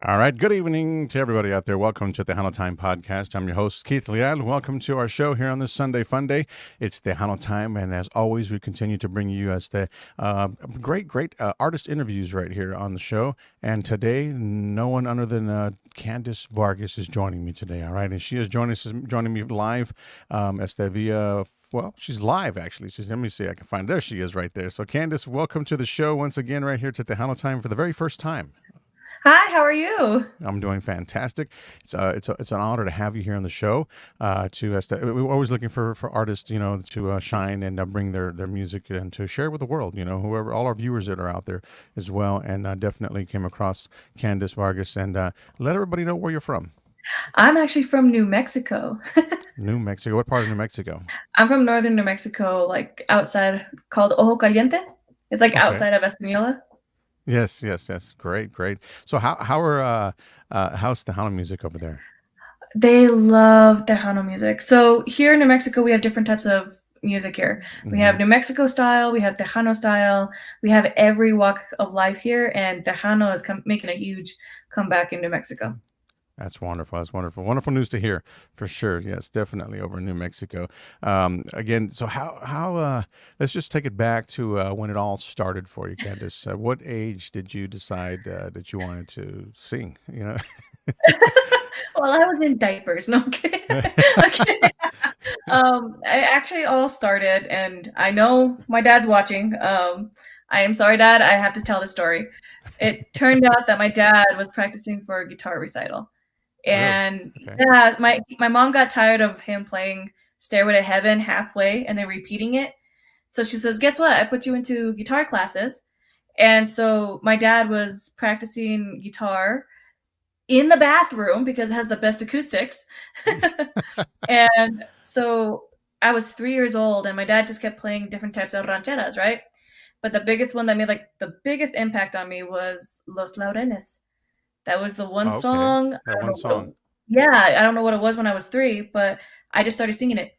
All right. Good evening to everybody out there. Welcome to the Tejano Time podcast. I'm your host, Keith Leal. Welcome to our show here on this Sunday Fun Day. It's Tejano Time. And as always, we continue to bring you as the great artist interviews right here on the show. And today, no one other than Candace Vargas is joining me today. All right. And she is joining me live via. Well, she's live actually. Let me see. I can find. There she is right there. So, Candace, welcome to the show once again, right here to Tejano Time for the very first time. Hi, how are you? I'm doing fantastic. It's an honor to have you here on the show. We're always looking for artists, to shine and bring their music and to share with the world. Whoever, all our viewers that are out there as well. And definitely came across Candace Vargas and let everybody know where you're from. I'm actually from New Mexico. New Mexico. What part of New Mexico? I'm from northern New Mexico, like outside called Ojo Caliente. It's like Okay. outside of Espanola. Yes. Great. So how's the Tejano music over there? They love Tejano music. So here in New Mexico, we have different types of music here. We Hmm. have New Mexico style, we have Tejano style, we have every walk of life here, and Tejano is making a huge comeback in New Mexico. That's wonderful. That's wonderful. Wonderful news to hear, for sure. Yes, definitely over in New Mexico. Again, so how? Let's just take it back to when it all started for you, Candace. What age did you decide that you wanted to sing? Well, I was in diapers. No, okay. Okay. I actually all started, and I know my dad's watching. I am sorry, Dad. I have to tell the story. It turned out that my dad was practicing for a guitar recital, Really? and Okay. yeah, my mom got tired of him playing "Stairway to Heaven" halfway and then repeating it. So she says, "Guess what? I put you into guitar classes." And so my dad was practicing guitar in the bathroom because it has the best acoustics. And so I was 3 years old, and my dad just kept playing different types of rancheras, right? But the biggest one that made like the biggest impact on me was Los Laureles. That was the one Oh, okay. song. That one song. Yeah, I don't know what it was when I was 3, but I just started singing it.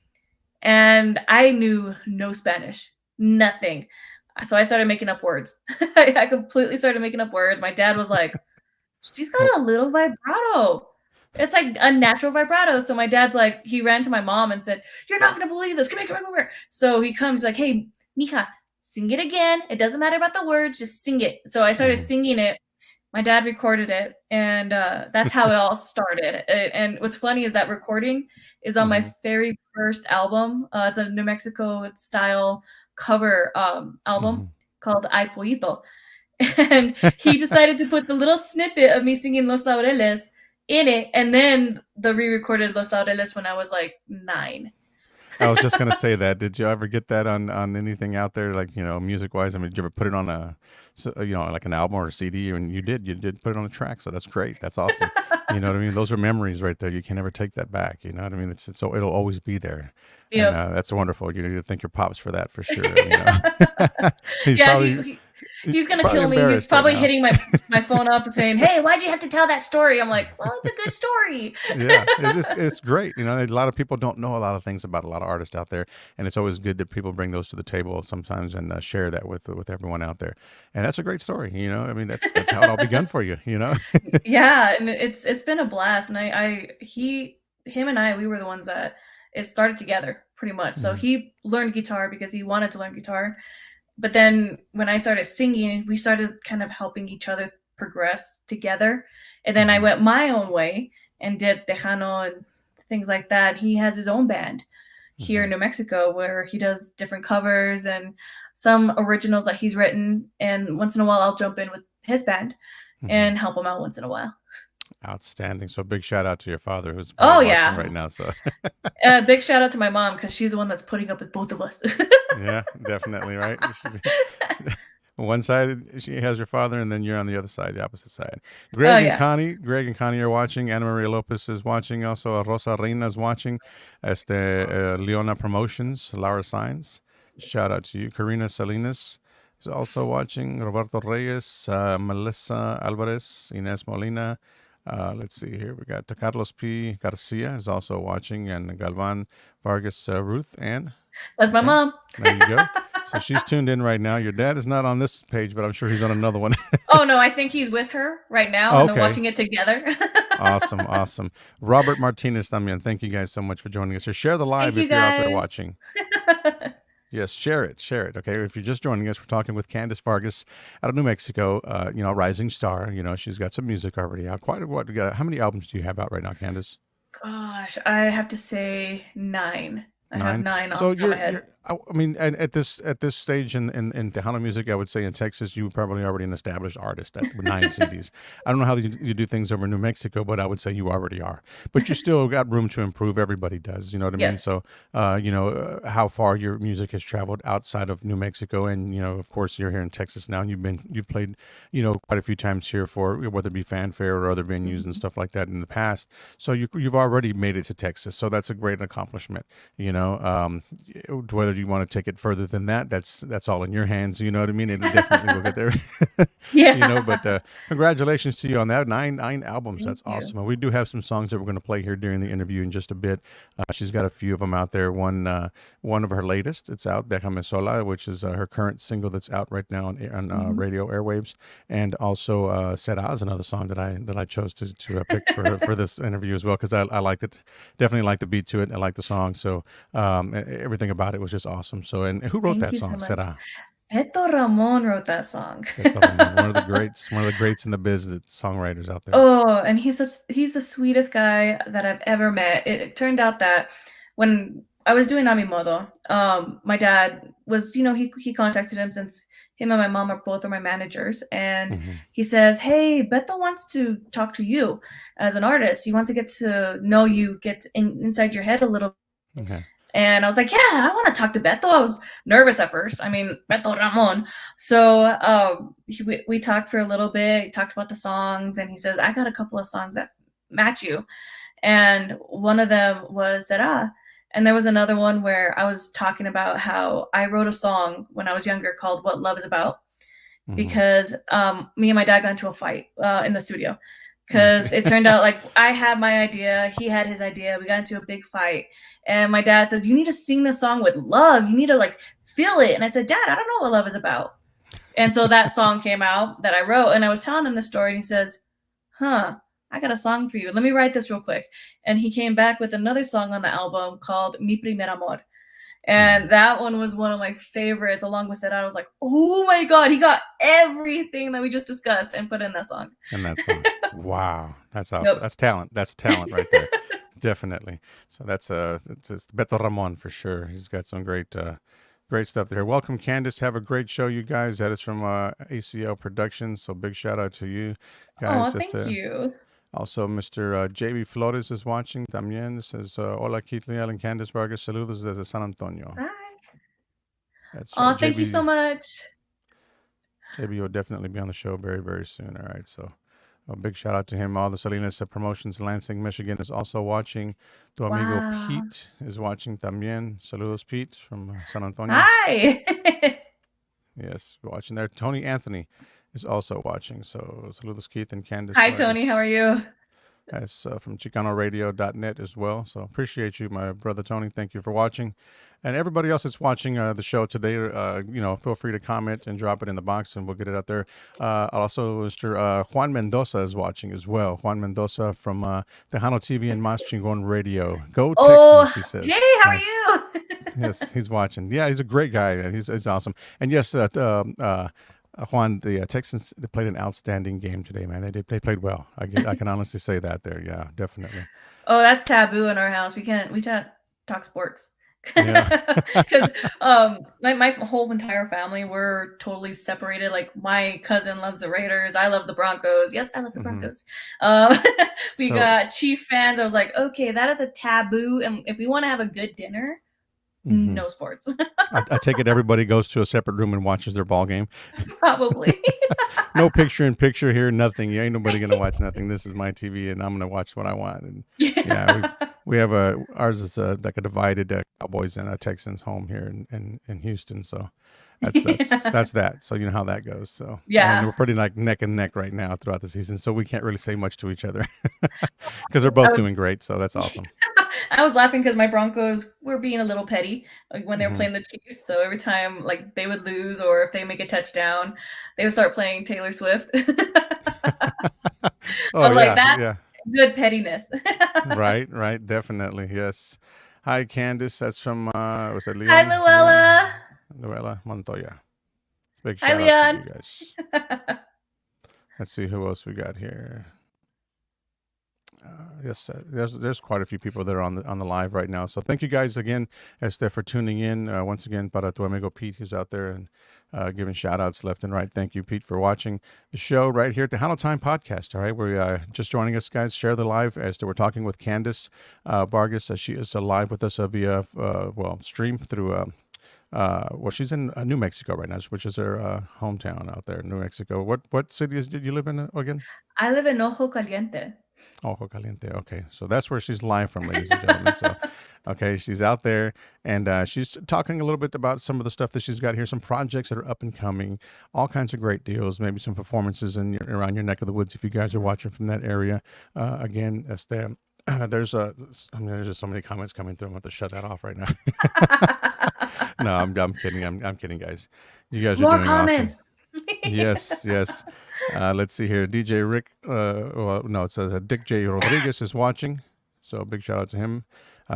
And I knew no Spanish, nothing. So I started making up words. I completely started making up words. My dad was like, she's got Well, a little vibrato. It's like a natural vibrato. So my dad's like, he ran to my mom and said, "You're not gonna believe this. Come here. So he comes like, "Hey, Mija, sing it again. It doesn't matter about the words, just sing it." So I started mhm. singing it. My dad recorded it, and that's how it all started. And what's funny is that recording is on my Mhm. very first album. It's a New Mexico style cover album Mhm. called Ay Pollito. And he decided to put the little snippet of me singing Los Laureles in it, and then the re-recorded Los Laureles when I was like 9. I was just gonna say that. Did you ever get that on anything out there, like music wise? I mean, did you ever put it on like an album or a CD? And you did put it on a track, so that's great. That's awesome. You know what I mean? Those are memories right there. You can never take that back. You know what I mean? It's so it'll always be there, and Yep. that's wonderful. You need to thank your pops for that for sure. He's Yeah, probably he's gonna probably kill me. He's embarrassed right probably now. hitting my phone up and saying, "Hey, why'd you have to tell that story?" I'm like, "Well, it's a good story." Yeah, it's great. A lot of people don't know a lot of things about a lot of artists out there, and it's always good that people bring those to the table sometimes and share that with everyone out there. And that's a great story. I mean, that's how it all begun for you. Yeah, and it's been a blast. And him and I, we were the ones that it started together pretty much. So Mhm, he learned guitar because he wanted to learn guitar. But then when I started singing, we started kind of helping each other progress together. And then I mhm, went my own way and did Tejano and things like that. He has his own band here in mhm, New Mexico where he does different covers and some originals that he's written. And once in a while, I'll jump in with his band mhm. and help him out once in a while. Outstanding. So big shout out to your father who's probably Oh, watching yeah. right now. So Big shout out to my mom because she's the one that's putting up with both of us. yeah, definitely right. One side she has your father, and then you're on the other side, the opposite side. Oh, Greg and yeah. Connie, Greg and Connie are watching. Ana Maria Lopez is watching. Also, Rosa Reina is watching. Leona Promotions, Laura Signs. Shout out to you. Karina Salinas is also watching. Roberto Reyes, Melissa Alvarez, Ines Molina. Let's see here. We got Carlos P. Garcia is also watching, and Galvan Vargas, Ruth Ann. That's my Okay, mom. there you go. So she's tuned in right now. Your dad is not on this page, but I'm sure he's on another one. Oh no, I think he's with her right now, Oh, and they're okay. watching it together. Awesome. Awesome. Robert Martinez también. Thank you guys so much for joining us here. Share the live Thank you if you're out there guys. watching. Yes, share it, share it. Okay, if you're just joining us, we're talking with Candace Vargas out of New Mexico. Rising star. She's got some music already out. Quite a what? How many albums do you have out right now, Candace? Gosh, I have to say 9. I have 9. 9 off So the top of my you're head. I mean, at this stage in Tejano music, I would say in Texas, you were probably already an established artist with 9 CDs. I don't know how you do things over in New Mexico, but I would say you already are. But you still got room to improve. Everybody does, you know what I mean? Yes. So, how far your music has traveled outside of New Mexico, and of course, you're here in Texas now, and you've played, quite a few times here for whether it be fanfare or other venues and Mhm. stuff like that in the past. So you've already made it to Texas. So that's a great accomplishment. Whether you want to take it further than that, that's all in your hands. You know what I mean? It definitely will get there. But Yeah. congratulations to you on that nine albums. Thank That's you. awesome. And we do have some songs that we're going to play here during the interview in just a bit. She's got a few of them out there. One of her latest, it's out, Déjame Sola, which is her current single that's out right now on Mhm. radio airwaves, and also Será is another song that I chose to pick for this interview as well, because I liked it. Definitely like the beat to it. I like the song. So everything about it was just awesome. So, and who wrote Thank that you so song? much. Será. Beto Ramon wrote that song. Beto Ramon, one of the greats in the biz, songwriters out there. Oh, and he's the sweetest guy that I've ever met. It turned out that when I was doing Amimodo, my dad was, he contacted him since him and my mom are both my managers, and Hmm. he says, "Hey, Beto wants to talk to you as an artist. He wants to get to know you, get inside your head a little." Okay. And I was like, "Yeah, I want to talk to Beto." I was nervous at first. I mean, Beto Ramon. So we talked for a little bit, he talked about the songs, and he says, "I got a couple of songs that match you." And one of them was Será. And there was another one where I was talking about how I wrote a song when I was younger called What Love Is About, Hmm. because me and my dad got into a fight in the studio, because Okay. it turned out like I had my idea, he had his idea, we got into a big fight, and my dad says, "You need to sing this song with love, you need to like feel it." And I said, "Dad, I don't know what love is about." And so that song came out that I wrote, and I was telling him the story, and he says, "Huh, I got a song for you, let me write this real quick." And he came back with another song on the album called Mi Primer Amor, Hmm. and that one was one of my favorites, along with it. I was like, "Oh my god, he got everything that we just discussed and put in that song." And that song. Wow, that's awesome. Yep. That's talent. That's talent right there. Definitely. So it's Beto Ramon for sure. He's got some great stuff there. Welcome, Candace. Have a great show, you guys. That is from ACL Productions. So big shout out to you guys. Oh, Just thank you. Also, Mr. JB Flores is watching también. Says, Hola, Keith Leal and Candace Vargas. Saludos desde San Antonio. Bye. That's right. Oh, thank you so JB, much. JB will definitely be on the show very, very soon. All right. So a big shout out to him. All the Salinas Promotions, Lansing, Michigan is also watching. Tu amigo Wow. Pete is watching también. Saludos, Pete, from San Antonio. Hi. Yes, watching there. Tony Anthony is also watching. So saludos, Keith and Candace Hi, Tony. How Vargas. are you? That's from ChicanoRadio.net as well. So appreciate you, my brother Tony. Thank you for watching. And everybody else that's watching the show today, feel free to comment and drop it in the box and we'll get it out there. Also, Mr. Juan Mendoza is watching as well. Juan Mendoza from Tejano TV and Mas Chingon Radio. Go Oh, Texans, he hey, says. how are Nice. you? Yes, he's watching. Yeah, he's a great guy. And he's awesome. And yes, Juan, the Texans, they played an outstanding game today, man. They played well. I can honestly say that there. Yeah, definitely. Oh, that's taboo in our house. We can't talk sports. Yeah. Because my whole entire family, we're totally separated. Like my cousin loves the Raiders, I love the Broncos. Yes, I love the Hmm. Broncos. um we So, got Chief fans. I was like, okay, that is a taboo, and if we want to have a good dinner, hmm no sports. I take it everybody goes to a separate room and watches their ball game. Probably. No picture in picture here, nothing. You ain't nobody gonna watch nothing. This is my TV, and I'm gonna watch what I want. And yeah, Yeah. we have ours is like a divided Cowboys and Texans home here in Houston. So Yeah. that's that. So you know how that goes. So and Yeah. we're pretty like neck and neck right now throughout the season. So we can't really say much to each other because they're I both would doing great. So that's awesome. I was laughing because my Broncos were being a little petty like, when they were Hmm. playing the Chiefs. So every time like they would lose or if they make a touchdown, they would start playing Taylor Swift. I Oh was like, yeah, that's yeah. good pettiness. Right, right, definitely. Yes. Hi, Candace. That's from was that Hi, Leon? Luella. Luella Montoya. Big Hi, shout out to you Leon. guys. Let's see who else we got here. Yes, there's quite a few people that are on the live right now. So thank you guys again, Esther, for tuning in. Once again, para tu amigo Pete, who's out there and giving shout outs left and right. Thank you, Pete, for watching the show right here at the Tejano Time Podcast. All right, we're just joining us, guys. Share the live. Esther, we're talking with Candace Vargas. She is live with us via stream through. Well, she's in New Mexico right now, which is her hometown out there, New Mexico. What cities did you live in again? I live in Ojo Caliente. Ojo Caliente. Okay, so that's where she's live from, ladies and gentlemen. So, okay, she's out there, and she's talking a little bit about some of the stuff that she's got here, some projects that are up and coming, all kinds of great deals, maybe some performances around your neck of the woods if you guys are watching from that area. Again, that's the. There's just so many comments coming through. I'm going to shut that off right now. No, I'm kidding. I'm kidding, guys. You guys are More doing awesome. comments. Yes, yes. Let's see here. DJ Rick, well, no, it says Dick J. Rodriguez is watching. So big shout out to him.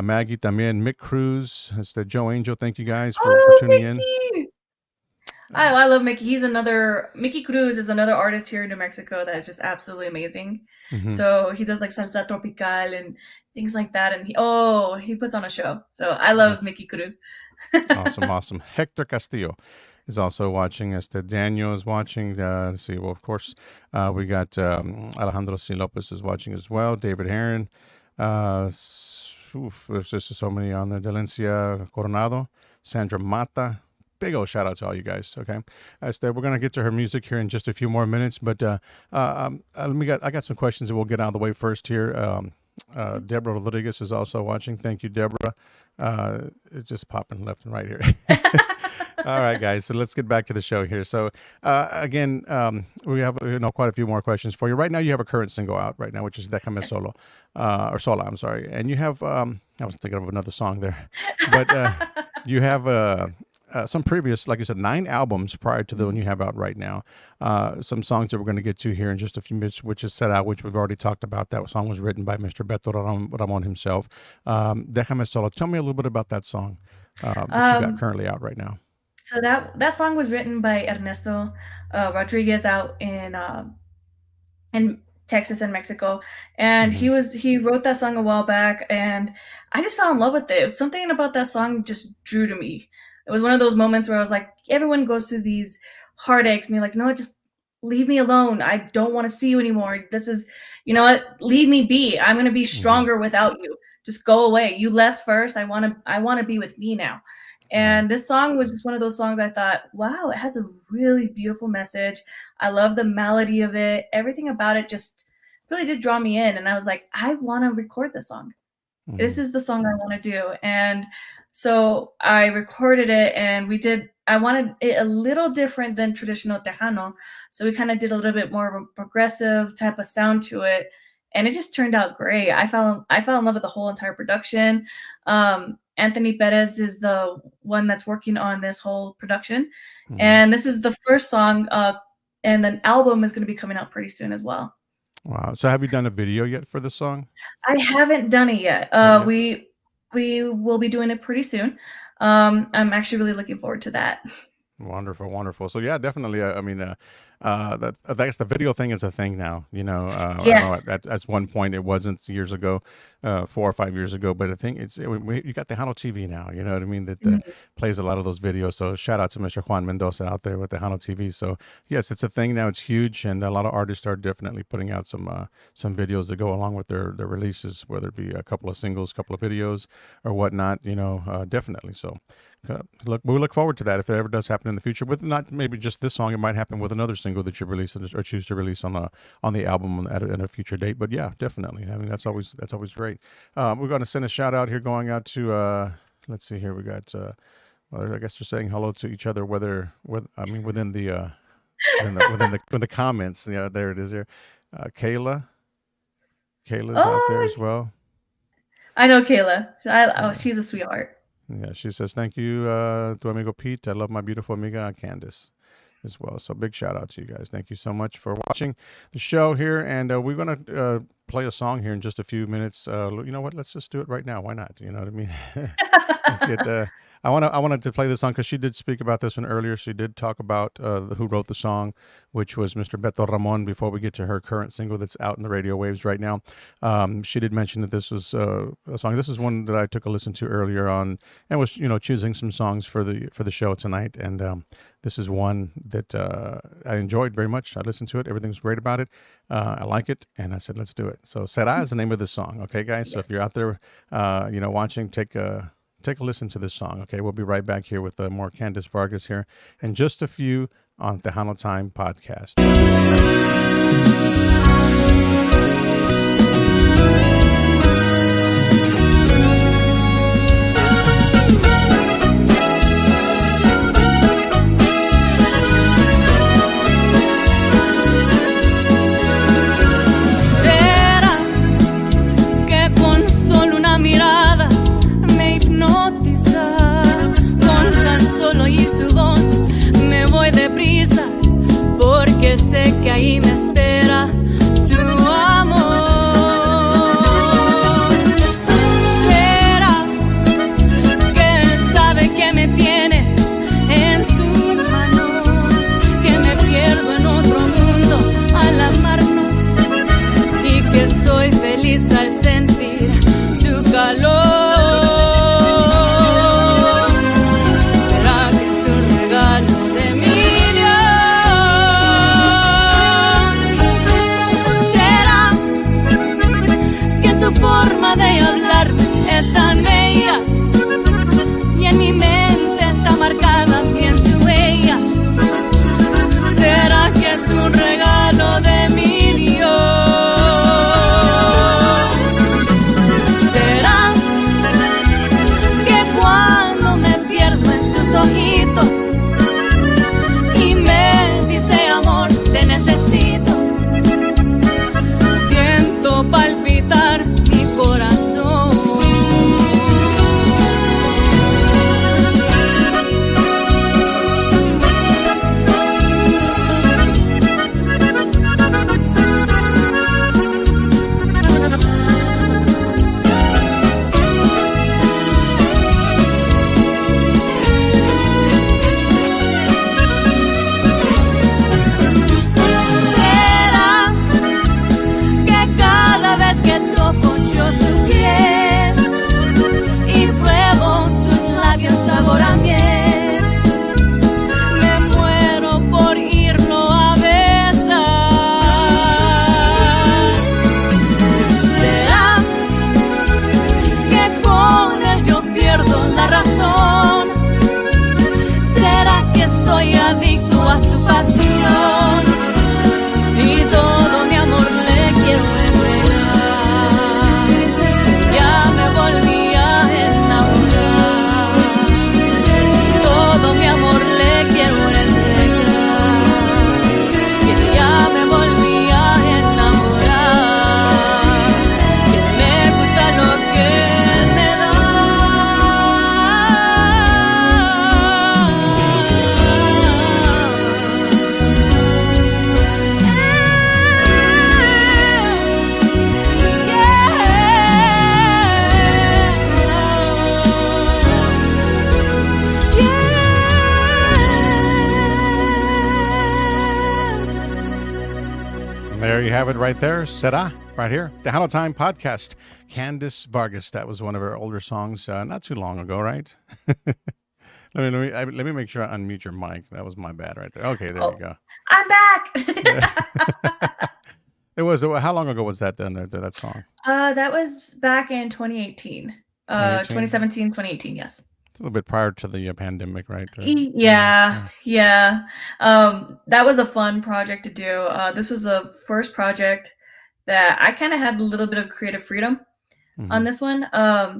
Maggie también, Mick Cruz, it's the Joe Angel. Thank you guys for Oh, tuning in. Mickey. Uh, I love Mickey. Mickey Cruz is another artist here in New Mexico that is just absolutely amazing. mhm. So he does like salsa tropical and things like that. And he puts on a show. So I love That's Mickey Cruz. awesome, awesome. Hector Castillo is also watching. Daniel is watching. Let's see. Well, of course, we got Alejandro C. Lopez is watching as well. David Heron. There's just so many on there. Delencia Coronado, Sandra Mata. Big old shout out to all you guys. Okay, we're gonna get to her music here in just a few more minutes, but I got some questions that we'll get out of the way first here. Deborah Rodriguez is also watching. Thank you, Deborah. It's just popping left and right here. All right, guys. So let's get back to the show here. So again, we have quite a few more questions for you. Right now, you have a current single out right now, which is Déjame Yes. Solo, or Sola. I'm sorry, and you have I was thinking of another song there, but you have some previous, like you said, 9 albums prior to the one you have out right now. Some songs that we're going to get to here in just a few minutes, which is set out, which we've already talked about. That song was written by Mr. Beto Ramon himself. Déjame Solo. Tell me a little bit about that song that you got um, currently out right now. so that song was written by Ernesto Rodriguez out in Texas and Mexico. And Hmm. he wrote that song a while back and I just fell in love with it. It was something about that song just drew to me. It was one of those moments where I was like, everyone goes through these heartaches and you're like, no, just leave me alone. I don't want to see you anymore. This is, you know what? Leave me be. I'm going to be Hmm. stronger without you. Just go away. You left first. I want to be with me now. Right. And this song was just one of those songs I thought, wow, it has a really beautiful message. I love the melody of it. Everything about it just really did draw me in. And I was like, I want to record this song. This Hmm. is the song I want to do. And so I recorded it and I wanted it a little different than traditional Tejano. So we kind of did a little bit more of a progressive type of sound to it. And it just turned out great. I fell in love with the whole entire production. Anthony Perez is the one that's working on this whole production. Hmm. And this is the first song, and the album is going to be coming out pretty soon as well. Wow. So have you done a video yet for the song? I haven't done it yet. Not yet. We will be doing it pretty soon. I'm actually really looking forward to that. Wonderful, wonderful. So yeah, definitely. I mean, that's the video thing is a thing now. I know Yes. at one point it wasn't years ago, 4 or 5 years ago, but I think you got the Hano TV now. You know what I mean? That Mhm. plays a lot of those videos. So shout out to Mr. Juan Mendoza out there with the Hano TV. So yes, it's a thing now. It's huge, and a lot of artists are definitely putting out some videos that go along with their releases, whether it be a couple of singles, couple of videos, or whatnot. Definitely. So. We look forward to that if it ever does happen in the future. With not maybe just this song, it might happen with another single that you release or choose to release on the album at a future date. But yeah, definitely. I mean, that's always great. We're going to send a shout out here, going out to let's see here. We got well, I guess they're saying hello to each other. I mean, within the comments. Yeah, there it is. Here, Kayla's out there Oh, as well. I know Kayla. Yeah. She's a sweetheart. Yeah, she says, thank you, tu amigo Pete. I love my beautiful amiga Candace as well. So big shout out to you guys. Thank you so much for watching the show here. And we're going to play a song here in just a few minutes. You know what? Let's just do it right now. Why not? You know what I mean? Let's get. I wanted to play this song because she did speak about this one earlier. She did talk about who wrote the song, which was Mr. Beto Ramon. Before we get to her current single that's out in the radio waves right now, she did mention that this was a song. This is one that I took a listen to earlier on, and was choosing some songs for the show tonight. And this is one that I enjoyed very much. I listened to it. Everything's great about it. I like it, and I said, let's do it. So Será is the name of this song. Okay, guys. So if you're out there, watching, take a listen to this song. Okay, we'll be right back here with more Candace Vargas here in just a few on Tejano Time podcast. Porque sé que ahí me espera su amor. Será que él sabe que me tiene en sus manos, que me pierdo en otro mundo al amarnos y que soy feliz al sentir su calor. De hablarme es tan bella y en mi mente está marcada bien su huella. ¿Será que es un regalo de mi Dios? ¿Será que cuando me pierdo en sus ojitos y me dice amor te necesito, siento palpitar corazón? ¿Será que cada vez que toco yo su piel y pruebo sus labios sabor a miel, me muero por irlo a besar? ¿Será que con él yo pierdo la razón? ¿Será que estoy adicto a su pasión y todo mi amor le quiero entregar? Ya me volví a enamorar, todo mi amor le quiero entregar. Que ya me volví a enamorar, que me gusta lo que él me da. There you have it right there. Será, right here. Tejano Time podcast. Candace Vargas. That was one of her older songs not too long ago, right? Let me make sure I unmute your mic. That was my bad right there. Okay, there you go. I'm back. It was, how long ago was that then, that song? That was back in 2018. 2017, 2018, yes. It's a little bit prior to the pandemic, right? Yeah. That was a fun project to do. This was the first project that I kind of had a little bit of creative freedom on this one.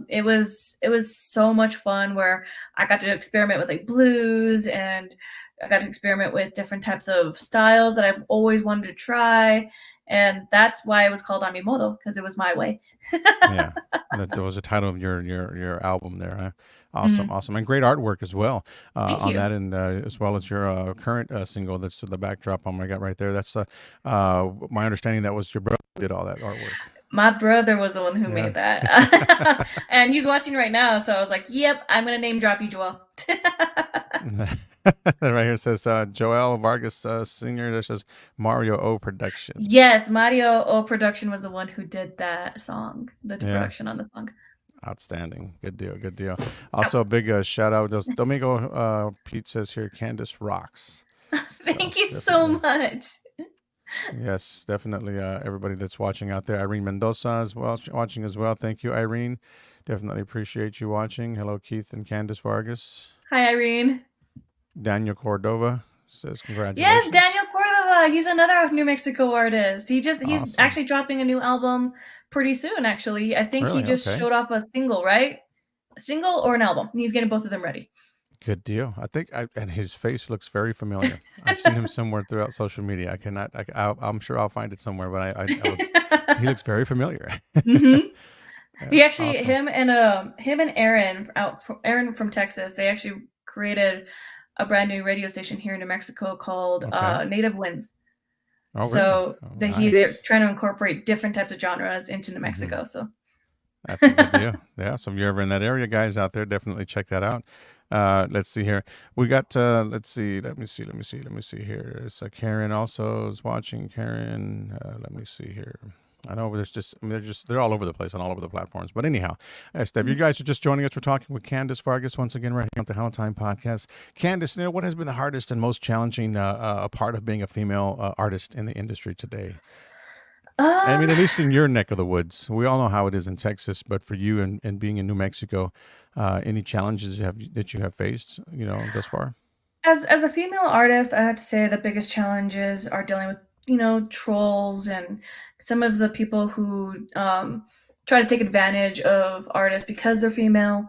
It was so much fun where I got to experiment with like blues and I got to experiment with different types of styles that I've always wanted to try. And that's why it was called A Mi Modo, because it was my way. Yeah, that was the title of your album there. Huh? Awesome, awesome, and great artwork as well Thank on you. that, and as well as your current single that's the backdrop on I got right there. That's my understanding that was your brother who did all that artwork. My brother was the one who made that. And he's watching right now, so I was like, yep, I'm going to name drop you, Joel. Right here says Joel Vargas Sr. There says Mario O Production. Yes, Mario O Production was the one who did that song, the production on the song. Outstanding. Good deal. Good deal. Also, a big shout out. Domingo Pete says here, Candace rocks. Thank you so much. Yes, definitely. Everybody that's watching out there. Irene Mendoza as well, watching as well. Thank you, Irene. Definitely appreciate you watching. Hello, Keith and Candace Vargas. Hi, Irene. Daniel Cordova says congratulations. Yes, Daniel Cordova. He's another New Mexico artist. He's Awesome. actually dropping a new album pretty soon, actually. I think he just showed off a single, right? A single or an album. He's getting both of them ready. Good deal. I think, and his face looks very familiar. I've seen him somewhere throughout social media. I'm sure I'll find it somewhere, but he looks very familiar. He actually, awesome. him and Aaron from Texas, they actually created a brand new radio station here in New Mexico called Native Winds. Oh, so really? They're trying to incorporate different types of genres into New Mexico. So that's a good deal. Yeah. So if you're ever in that area, guys out there, definitely check that out. Let's see here. We got, let's see. Let me see here. So Karen also is watching. Karen, let me see here. I know they're all over the place on all over the platforms. But anyhow, if you guys are just joining us, we're talking with Candace Vargas once again right here on the Tejano Time podcast. Candace, what has been the hardest and most challenging part of being a female artist in the industry today? I mean, at least in your neck of the woods. We all know how it is in Texas, but for you and being in New Mexico, any challenges that you have faced, thus far? As a female artist, I have to say the biggest challenges are dealing with trolls and some of the people who try to take advantage of artists because they're female,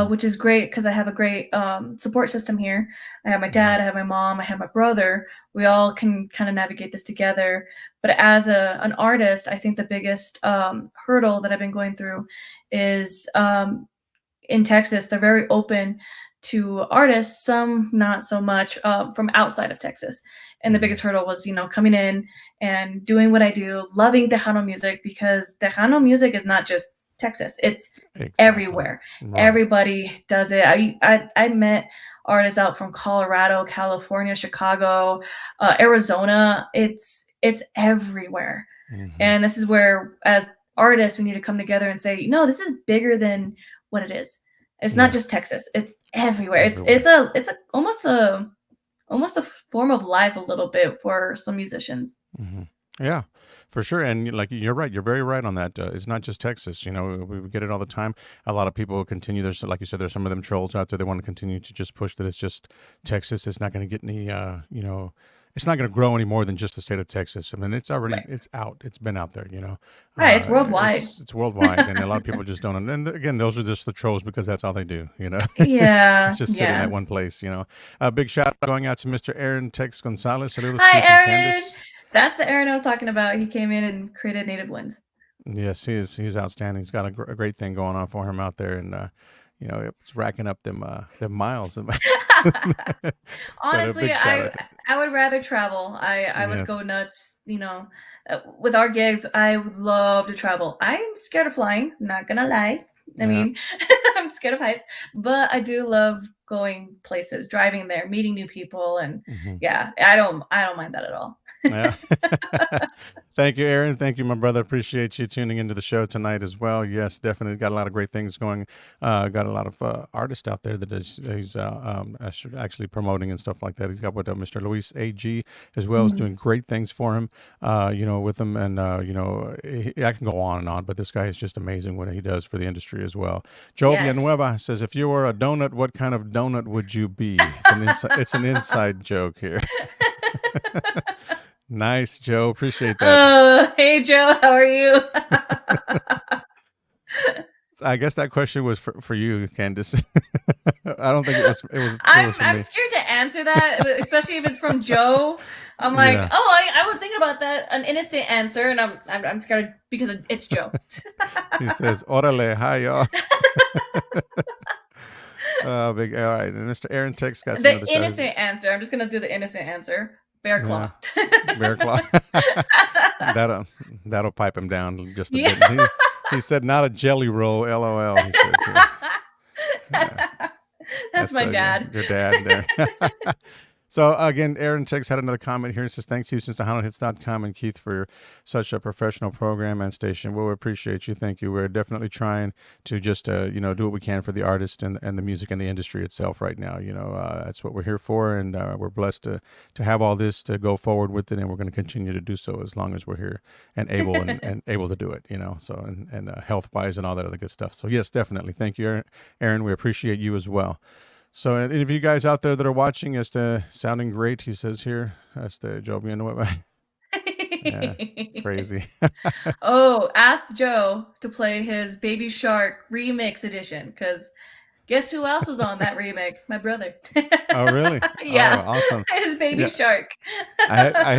which is great because I have a great support system here. I have my dad, I have my mom, I have my brother. We all can kind of navigate this together. But as an artist, I think the biggest hurdle that I've been going through is in Texas, they're very open to artists, some not so much, from outside of Texas. And the biggest hurdle was, coming in and doing what I do, loving Tejano music, because Tejano music is not just Texas, it's everywhere. Right. Everybody does it. I met artists out from Colorado, California, Chicago, Arizona. It's everywhere. And this is where, as artists, we need to come together and say, this is bigger than what it is. It's not just Texas. It's everywhere. It's almost a form of life a little bit for some musicians. Yeah, for sure. And you're right. You're very right on that. It's not just Texas. We get it all the time. A lot of people continue. There's, like you said, there's some of them trolls out there. They want to continue to just push that it's just Texas. It's not going to get any, it's not going to grow any more than just the state of Texas. I mean, it's already, it's out. It's been out there, Right, it's worldwide. It's worldwide, and a lot of people just don't. And again, those are just the trolls because that's all they do, Yeah. It's just sitting at one place, A big shout out going out to Mr. Aaron Tex Gonzalez. Hi, Aaron. That's the Aaron I was talking about. He came in and created Native Winds. Yes, he is. He's outstanding. He's got a great thing going on for him out there, and it's racking up them miles. Honestly, I would rather travel. I would go nuts. With our gigs, I would love to travel. I'm scared of flying. Not gonna lie. I mean, I'm scared of heights, but I do love going places, driving there, meeting new people, and I don't mind that at all. Yeah. Thank you, Aaron. Thank you, my brother. Appreciate you tuning into the show tonight as well. Yes, definitely got a lot of great things going. Got a lot of artists out there that he's actually promoting and stuff like that. He's got with Mr. Luis A.G. as well, is doing great things for him, with him. And, I can go on and on, but this guy is just amazing what he does for the industry as well. Joe Villanueva says, if you were a donut, what kind of donut would you be? It's an inside joke here. Nice, Joe. Appreciate that. Hey, Joe. How are you? I guess that question was for you, Candace. I don't think it was. I'm scared to answer that, especially if it's from Joe. I'm like, Yeah. I was thinking about that, an innocent answer, and I'm scared because it's Joe. He says, "Orale, hi y'all." Big. All right, and Mr. Aaron Tex got some of The the show. innocent answer. I'm just gonna do the innocent answer. Bear Yeah. claw. Bear claw. that'll pipe him down just a Yeah. bit. He said, "Not a jelly roll." LOL. He says, yeah. That's my dad. Your dad there. So again, Aaron Tex had another comment here. He says, "Thanks, Houston, to HoundHits.com and Keith for such a professional program and station. Well, we appreciate you. Thank you. We're definitely trying to just do what we can for the artist and the music and the industry itself right now. That's what we're here for, and we're blessed to have all this to go forward with it, and we're going to continue to do so as long as we're here and able and able to do it. So and health wise and all that other good stuff. So yes, definitely. Thank you, Aaron. We appreciate you as well." So, and if you guys out there that are watching, sounding great, he says here, Joe Villanueva. Yeah, crazy. Oh, ask Joe to play his Baby Shark remix edition, because guess who else was on that remix? My brother. Oh, really? Yeah. Oh, awesome. His Baby Yeah. Shark. I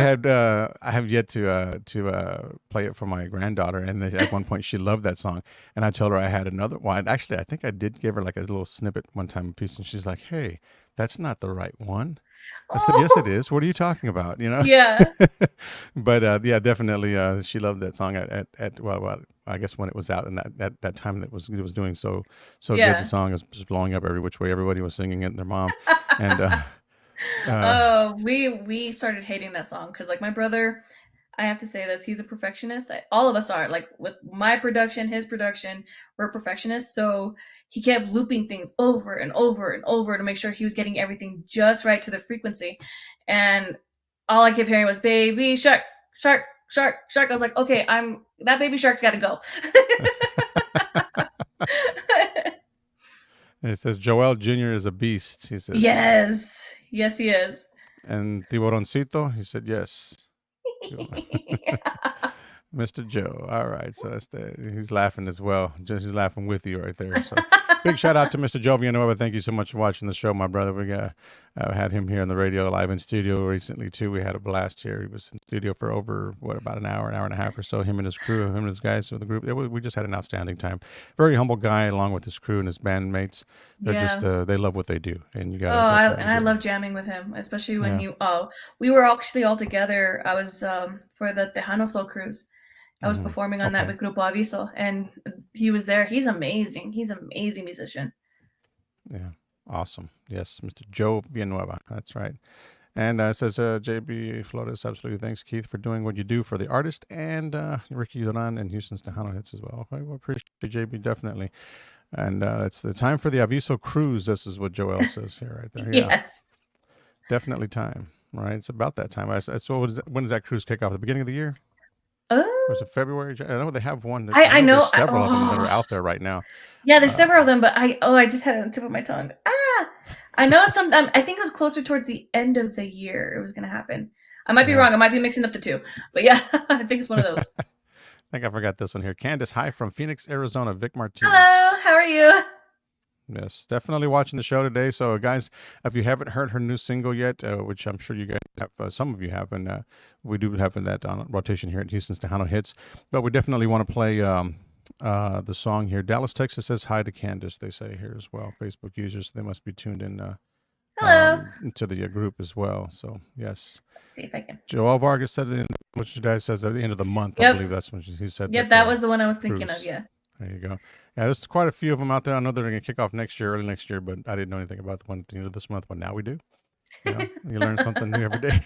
have yet to play it for my granddaughter, and at one point she loved that song, and I told her I had another one. Actually, I think I did give her like a little snippet one time a piece, and she's like, "Hey, that's not the right one." I said, "Yes, it is. What are you talking about?" Yeah. But yeah, definitely, she loved that song at well, I guess when it was out, and that time that it was doing so Yeah. good. The song was just blowing up every which way. Everybody was singing it, and their mom, and we started hating that song because, like, my brother, I have to say this, he's a perfectionist. All of us are, like, with my production, his production, we're perfectionists. So he kept looping things over and over and over to make sure he was getting everything just right to the frequency. And all I kept hearing was "baby shark, shark, shark, shark." I was like, okay, that baby shark's got to go. it says Joel Jr. is a beast. He says, Yes, he is. and Tiburoncito, he said yes. Mr. Joe. All right. So he's laughing as well. He's laughing with you right there. So big shout out to Mr. Joe Villanueva. Thank you so much for watching the show, my brother. We had him here on the radio live in studio recently too. We had a blast here. He was in studio for over about an hour and a half or so. Him and his crew, him and his guys with the group. We just had an outstanding time. Very humble guy, along with his crew and his bandmates. They're just they love what they do, and you got. I love jamming with him, especially when we were actually all together. I was for the Tejano Soul Cruise. I was performing on that with Grupo Aviso, and he was there. He's amazing. He's an amazing musician. Yeah, awesome. Yes, Mr. Joe Villanueva. That's right. And it says JB Flores, absolutely. Thanks, Keith, for doing what you do for the artist, and Ricky Duran and Houston's Tejano Hits as well. I appreciate JB, definitely. And it's the time for the Aviso cruise. This is what Joel says here, right there. Yeah. Yes. Definitely time, right? It's about that time. So when does that cruise kick off? The beginning of the year? Was it February? I know they have one. I know there's several of them that are out there right now. Yeah, there's several of them, but I just had it on the tip of my tongue. I know I think it was closer towards the end of the year it was going to happen. I might be wrong. I might be mixing up the two. But yeah, I think it's one of those. I think I forgot this one here. Candace, hi from Phoenix, Arizona. Vic Martinez. Hello, how are you? Yes, definitely watching the show today. So, guys, if you haven't heard her new single yet, which I'm sure you guys have, some of you have, and we do have that on rotation here at Houston's Tejano Hits, but we definitely want to play the song here. Dallas, Texas says hi to Candace, they say here as well. Facebook users, they must be tuned in to the group as well. So, yes. Let's see if I can. Joel Vargas said, which your dad says at the end of the month. I believe that's what he said. Yep, that was the one I was thinking of, yeah. There you go. Yeah, there's quite a few of them out there. I know they're going to kick off early next year, but I didn't know anything about the one at the end of this month. But now we do. You learn something new every day.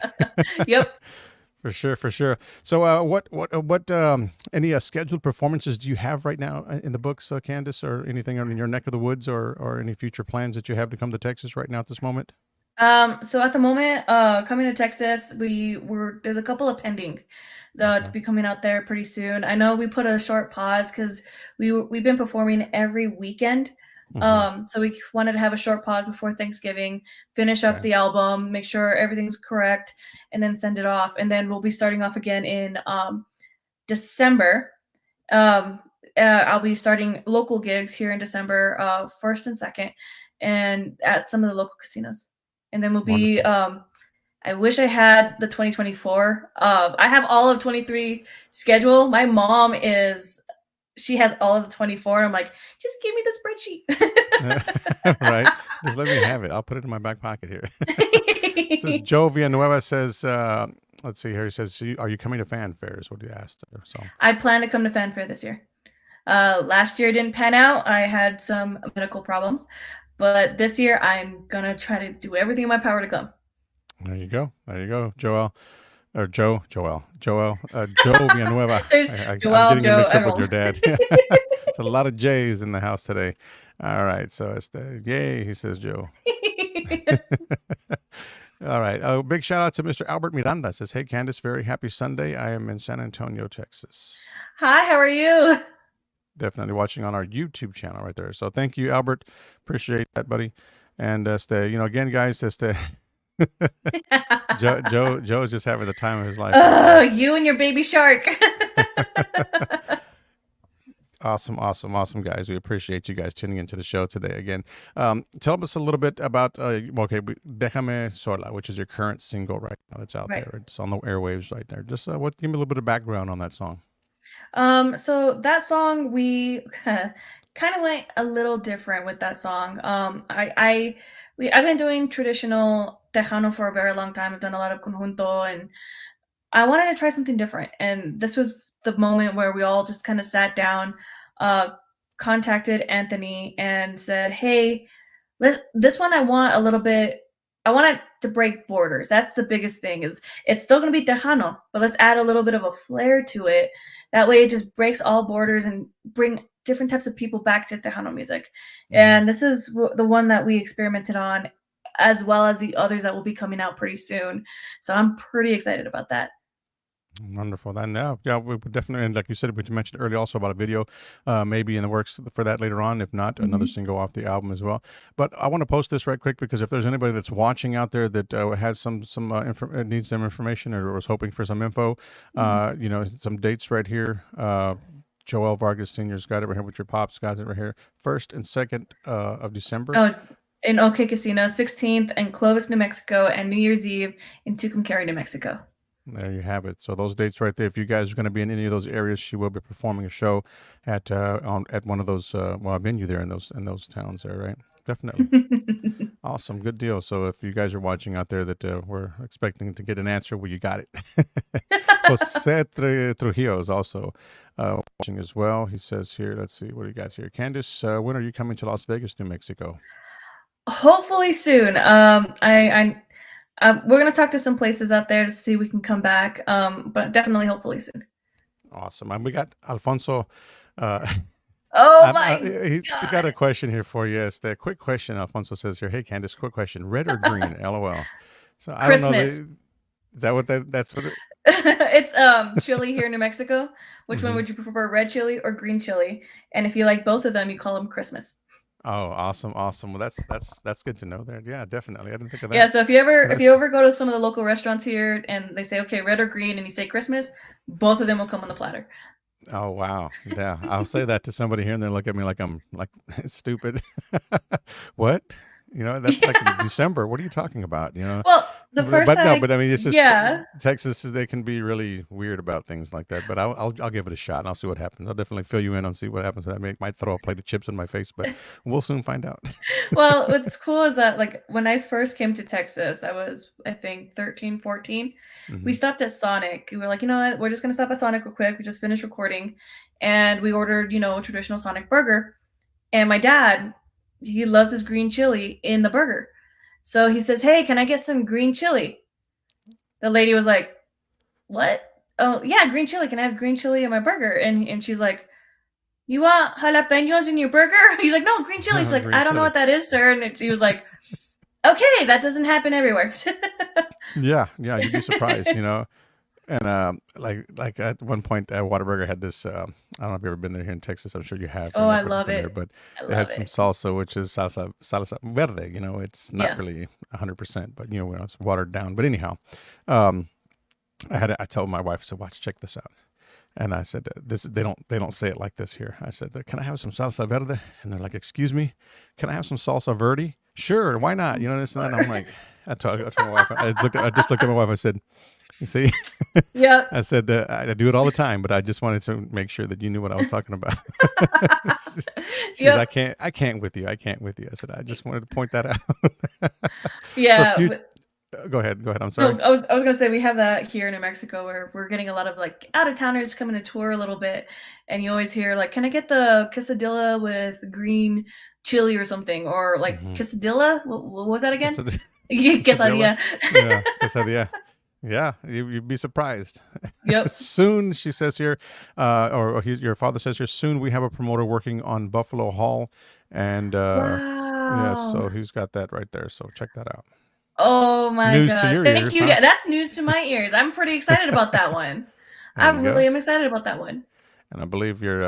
Yep. For sure. So, what any scheduled performances do you have right now in the books, Candace, or anything in your neck of the woods, or any future plans that you have to come to Texas right now at this moment? So at the moment, coming to Texas, there's a couple of pending to be coming out there pretty soon. I know we put a short pause because we've been performing every weekend. So we wanted to have a short pause before Thanksgiving, finish up the album, make sure everything's correct, and then send it off. And then we'll be starting off again in December. I'll be starting local gigs here in December, 1st and 2nd, and at some of the local casinos. and then we'll be. Wonderful. I wish I had the 2024. I have all of 23 schedule. My mom she has all of the 24. I'm like, just give me the spreadsheet. Right? Just let me have it. I'll put it in my back pocket here. Says Joe Villanueva says, let's see here. He says, are you coming to fanfare? Is what he asked. So I plan to come to fanfare this year. Last year didn't pan out. I had some medical problems, but this year I'm gonna try to do everything in my power to come. there you go. There you go, Joel. Or Joe Villanueva. There's I'm Joel, getting you Joe, mixed up with everyone. your dad. It's a lot of J's in the house today. All right, so it's the yay, he says Joe. All right. Big shout out to Mr. Albert Miranda. Says, hey, Candace, very happy Sunday. I am in San Antonio, Texas. Hi, how are you? Definitely watching on our YouTube channel right there. So thank you, Albert. Appreciate that, buddy. And again, guys, Joe's just having the time of his life. Oh, you and your baby shark. Awesome, guys. We appreciate you guys tuning into the show today again. Tell us a little bit about, Déjame Sola, which is your current single right now that's out there. It's on the airwaves right there. Just give me a little bit of background on that song. So that song, we kind of went a little different with that song. I've been doing traditional Tejano for a very long time. I've done a lot of conjunto, and I wanted to try something different. And this was the moment where we all just kind of sat down, contacted Anthony and said, hey, this one I want it to break borders. That's the biggest thing. Is it's still going to be Tejano, but let's add a little bit of a flair to it. That way it just breaks all borders and bring different types of people back to Tejano music. Mm-hmm. And this is the one that we experimented on, as well as the others that will be coming out pretty soon. So I'm pretty excited about that. Wonderful. Then yeah, we would definitely, and like you said, we mentioned earlier also about a video, maybe in the works for that later on. If not, another single off the album as well. But I want to post this right quick because if there's anybody that's watching out there that has some needs some information or was hoping for some info, some dates right here. Joel Vargas Sr.'s got it right here with your pops, got it right here. 1st and 2nd of December. Oh, in OK Casino, 16th in Clovis, New Mexico, and New Year's Eve in Tucumcari, New Mexico. There you have it. So those dates right there. If you guys are going to be in any of those areas, she will be performing a show at one of those venue there in those towns there, right? Definitely. Awesome, good deal. So if you guys are watching out there that we're expecting to get an answer, well, you got it. Jose Trujillo is also watching as well. He says here, let's see what he got here. Candace, when are you coming to Las Vegas, New Mexico? Hopefully soon. We're going to talk to some places out there to see if we can come back, but definitely, hopefully soon. Awesome. And we got Alfonso. He's got a question here for you. It's the quick question. Alfonso says here, hey, Candace, quick question. Red or green? LOL. So I Christmas. don't know. Is that what that's what it It's chili here in New Mexico. Which one would you prefer, red chili or green chili? And if you like both of them, you call them Christmas. Oh, awesome. Well, that's good to know there. Yeah, definitely. I didn't think of that. Yeah, so if you ever go to some of the local restaurants here and they say, okay, red or green, and you say Christmas, both of them will come on the platter. Oh, wow. Yeah, I'll say that to somebody here and they look at me like I'm like stupid. What? That's like in December. What are you talking about? Well, I mean, it's just Texas. They can be really weird about things like that. But I'll give it a shot and I'll see what happens. I'll definitely fill you in on see what happens. That might throw a plate of chips in my face, but we'll soon find out. Well, what's cool is that like when I first came to Texas, I was I think 13, 14. We stopped at Sonic. We were like, you know what? We're just gonna stop at Sonic real quick. We just finished recording, and we ordered a traditional Sonic burger. And my dad, he loves his green chili in the burger. So he says, hey, can I get some green chili? The lady was like, what? Oh, yeah, green chili. Can I have green chili in my burger? And she's like, you want jalapenos in your burger? He's like, no, green chili. She's like, I don't know what that is, sir. And he was like, okay, that doesn't happen everywhere. Yeah, you'd be surprised, And like at one point, Whataburger had this. I don't know if you've ever been there here in Texas. I'm sure you have. Oh, I love it. There, but they had some salsa, which is salsa verde. It's not really 100%, but it's watered down. But anyhow, I told my wife, I said, watch, check this out. And I said, they don't say it like this here. I said, can I have some salsa verde? And they're like, excuse me, can I have some salsa verde? Sure, why not? This and that. And I'm like, I told my wife. I just looked at my wife. I said, "You see," Yep. I said, I do it all the time, but I just wanted to make sure that you knew what I was talking about. She goes, Yep. I can't with you. I can't with you. I said, I just wanted to point that out. For Yeah. future, go ahead. I'm No, sorry. I was gonna say we have that here in New Mexico where we're getting a lot of like out of towners coming to tour a little bit, and you always hear like, "Can I get the quesadilla with green chili or something?" Or like Mm-hmm. quesadilla. What was that again? Quesadilla. Quesadilla. Yeah, quesadilla. Yeah, you'd be surprised. Yep. Soon, she says here, your father says here, soon we have a promoter working on Buffalo Hall. And yeah, Wow. so he's got that right there. So check that out. Oh my News to God. your Thank ears, you. huh? That's news to my ears. I'm pretty excited about that one. There I you go. really am excited about that one. And I believe you're,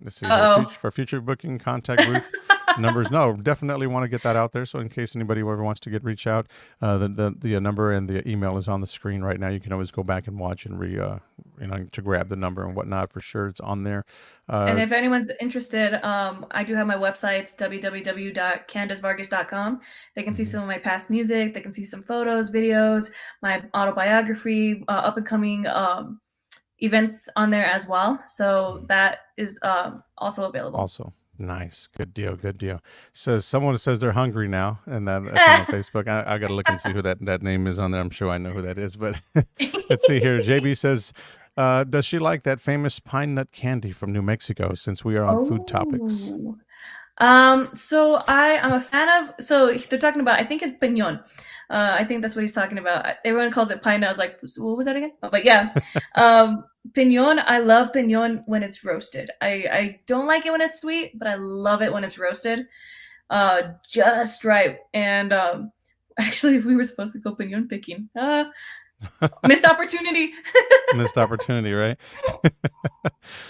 let's see here, Uh-oh. for future booking, contact Ruth. Numbers, no, definitely want to get that out there. So in case anybody ever wants to reach out, the number and the email is on the screen right now. You can always go back and watch and to grab the number and whatnot. For sure, it's on there. And if anyone's interested, I do have my websites, www.candacevargas.com. They can see some of my past music. They can see some photos, videos, my autobiography, up and coming events on there as well. So that is also available. Also, nice, good deal. Someone says they're hungry now, and that's on Facebook. I got to look and see who that name is on there. I'm sure I know who that is, but let's see here. JB says, does she like that famous pine nut candy from New Mexico? Since we are on food topics. So I'm a fan of, so they're talking about, I think it's piñón. I think that's what he's talking about. Everyone calls it pine nut. I was like, what was that again? Oh, but yeah. Piñón, I love piñón when it's roasted. I don't like it when it's sweet, but I love it when it's roasted. Just right. And actually we were supposed to go piñón picking. Missed opportunity. Missed opportunity, right?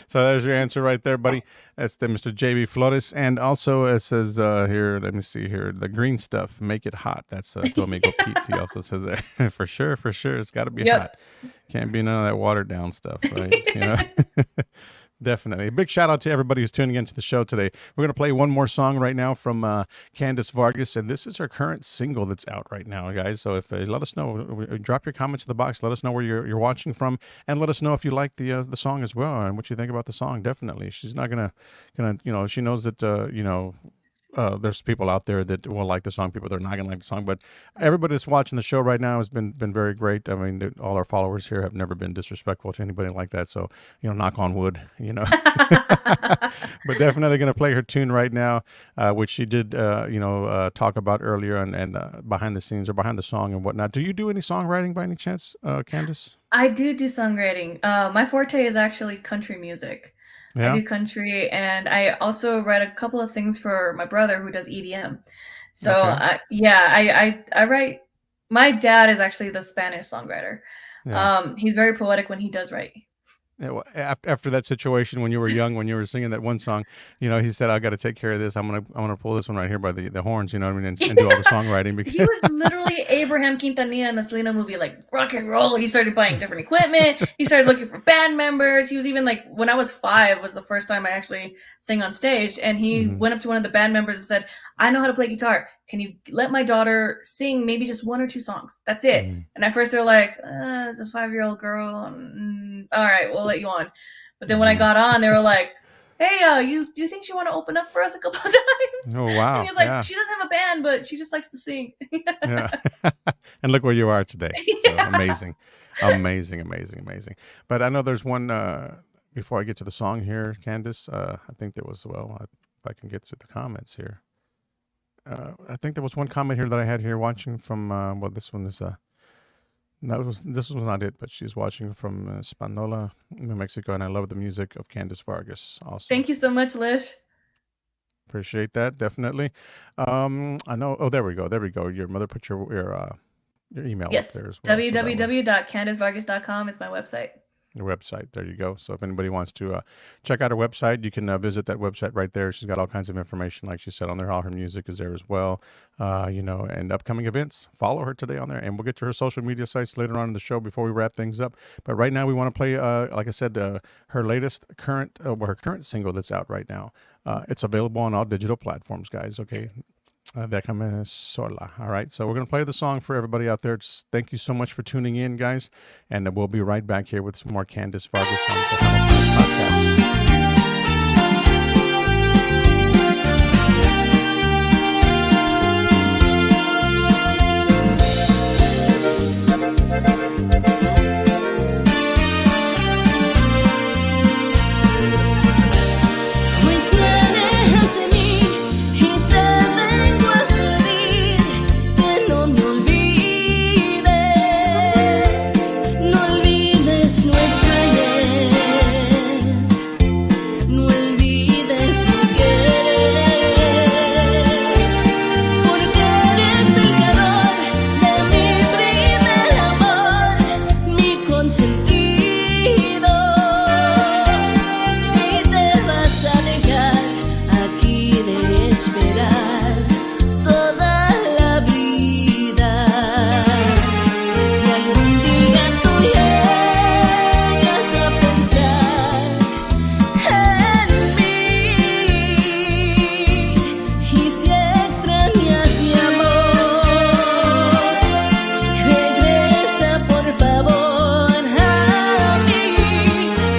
So there's your answer right there, buddy. That's the Mr. JB Flores. And also it says here, let me see here, the green stuff, make it hot. That's Domingo Pete. He also says there. For sure. It's got to be hot. Can't be none of that watered down stuff, right? You know. Definitely. A big shout out to everybody who's tuning into the show today. We're going to play one more song right now from Candace Vargas, and this is her current single that's out right now, guys. So if let us know, drop your comments in the box. Let us know where you're watching from, and let us know if you like the song as well and what you think about the song. Definitely, she's not gonna she knows that there's people out there that will like the song, people that are not going to like the song. But everybody that's watching the show right now has been very great. I mean, all our followers here have never been disrespectful to anybody like that. So, knock on wood, But definitely going to play her tune right now, which she did, talk about earlier and behind the scenes or behind the song and whatnot. Do you do any songwriting by any chance, Candace? I do songwriting. My forte is actually country music. Yeah. I do country, and I also write a couple of things for my brother who does EDM. So okay. I write. My dad is actually the Spanish songwriter. Yeah. He's very poetic when he does write. Yeah, well, after that situation when you were young, when you were singing that one song, he said, "I got to take care of this. I'm gonna pull this one right here by the horns." You know what I mean, and do all the songwriting. Because he was literally Abraham Quintanilla in the Selena movie, like rock and roll. He started buying different equipment. He started looking for band members. He was even like, when I was 5 was the first time I actually sang on stage, and he went up to one of the band members and said, "I know how to play guitar. Can you let my daughter sing maybe just 1 or 2 songs? That's it." And at first they're like, "It's a 5-year-old girl. All right, we'll let you on." But then when I got on, they were like, "Hey, you think you want to open up for us a couple of times?" Oh wow! And he was like, "She doesn't have a band, but she just likes to sing." Yeah. And look where you are today. So amazing. But I know there's one. Before I get to the song here, Candace, I think there was if I can get to the comments here. I think there was one comment here that I had here watching from. This one is this was not it, but she's watching from Spanola, New Mexico, and I love the music of Candace Vargas. Also, thank you so much, Lish. Appreciate that, definitely. I know. Oh, there we go. Your mother put your email up there as well. www.candacevargas.com is my website. Your website. There you go. So if anybody wants to check out her website, you can visit that website right there. She's got all kinds of information, like she said, on there. All her music is there as well, and upcoming events. Follow her today on there, and we'll get to her social media sites later on in the show before we wrap things up. But right now, we want to play, like I said, her latest her current single that's out right now. It's available on all digital platforms, guys. Okay. Déjame sola. All right. So we're going to play the song for everybody out there. Just thank you so much for tuning in, guys. And we'll be right back here with some more Candace Vargas on the Tejano Podcast. Hoy crees en mí y te vengo a pedir que no me olvides, no olvides nuestro ayer, no olvides mi querer, porque eres el calor de mi primer amor, mi consentido. Si te vas a dejar aquí de esperar toda la vida, si algún día tú llegas a pensar en mí y si extrañas mi amor, regresa por favor a mí,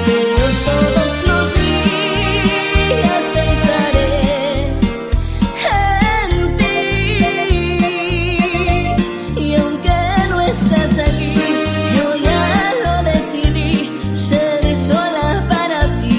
pero todos los días pensaré en ti, y aunque no estás aquí, yo ya lo decidí, ser sola para ti.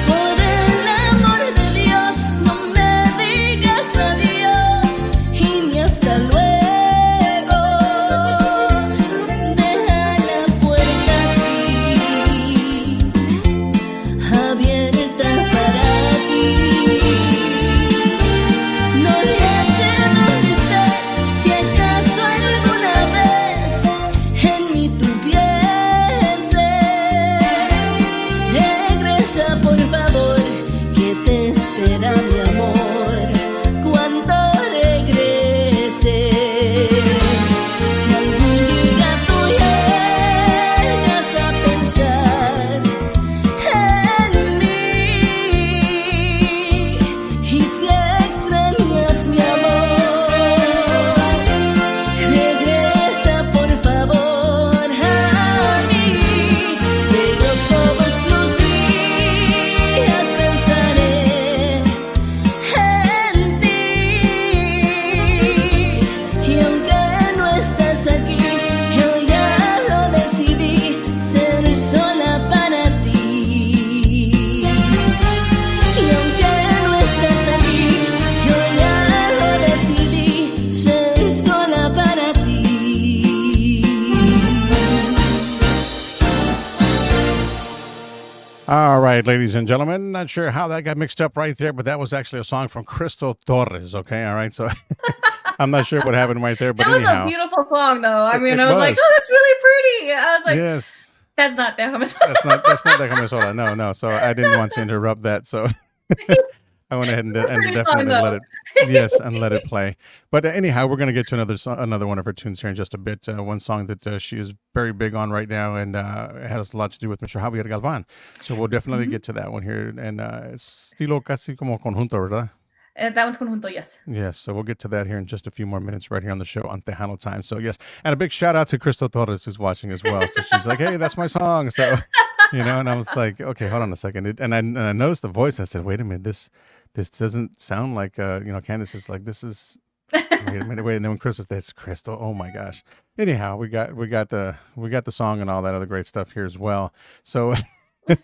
Por el amor de Dios, no me digas adiós y ni hasta luego. Deja la puerta así, abierta para ti. No olvides dónde estés, si acaso alguna vez en mí tú pienses. Regresa por favor, que te espera mi amor cuando regreses. Si algún día tú llegas a pensar en mí y si extrañas mi amor, regresa por favor a mí, pero todos los días pensaré en ti, y aunque no estás aquí, yo ya lo decidí, ser sola para ti. Y aunque no estás aquí, yo ya lo decidí, ser sola para ti. All right, ladies and gentlemen. Not sure how that got mixed up right there, but that was actually a song from Crystal Torres. Okay. All right. So I'm not sure what happened right there, but That was anyhow. a beautiful song, though. I mean, It I was like, was. oh, that's really pretty. I was like, Yes. that's not that. That's not Déjame sola. No. So I didn't want to interrupt that. So I went ahead and Pretty definitely song, let it, yes, and let it play. But anyhow, we're going to get to another one of her tunes here in just a bit. One song that she is very big on right now, and it has a lot to do with Mr. Javier Galvan. So we'll definitely get to that one here. And estilo casi como conjunto, ¿verdad? That one's conjunto, yes. Yes, so we'll get to that here in just a few more minutes right here on the show on Tejano Time. So yes, and a big shout out to Crystal Torres who's watching as well. So she's like, hey, that's my song. So, and I was like, okay, hold on a second. And I noticed the voice. I said, wait a minute, this doesn't sound like, Candace is like, this is, wait a minute, wait. And then when Crystal, that's Crystal. Oh my gosh. Anyhow, we got the song and all that other great stuff here as well. So, my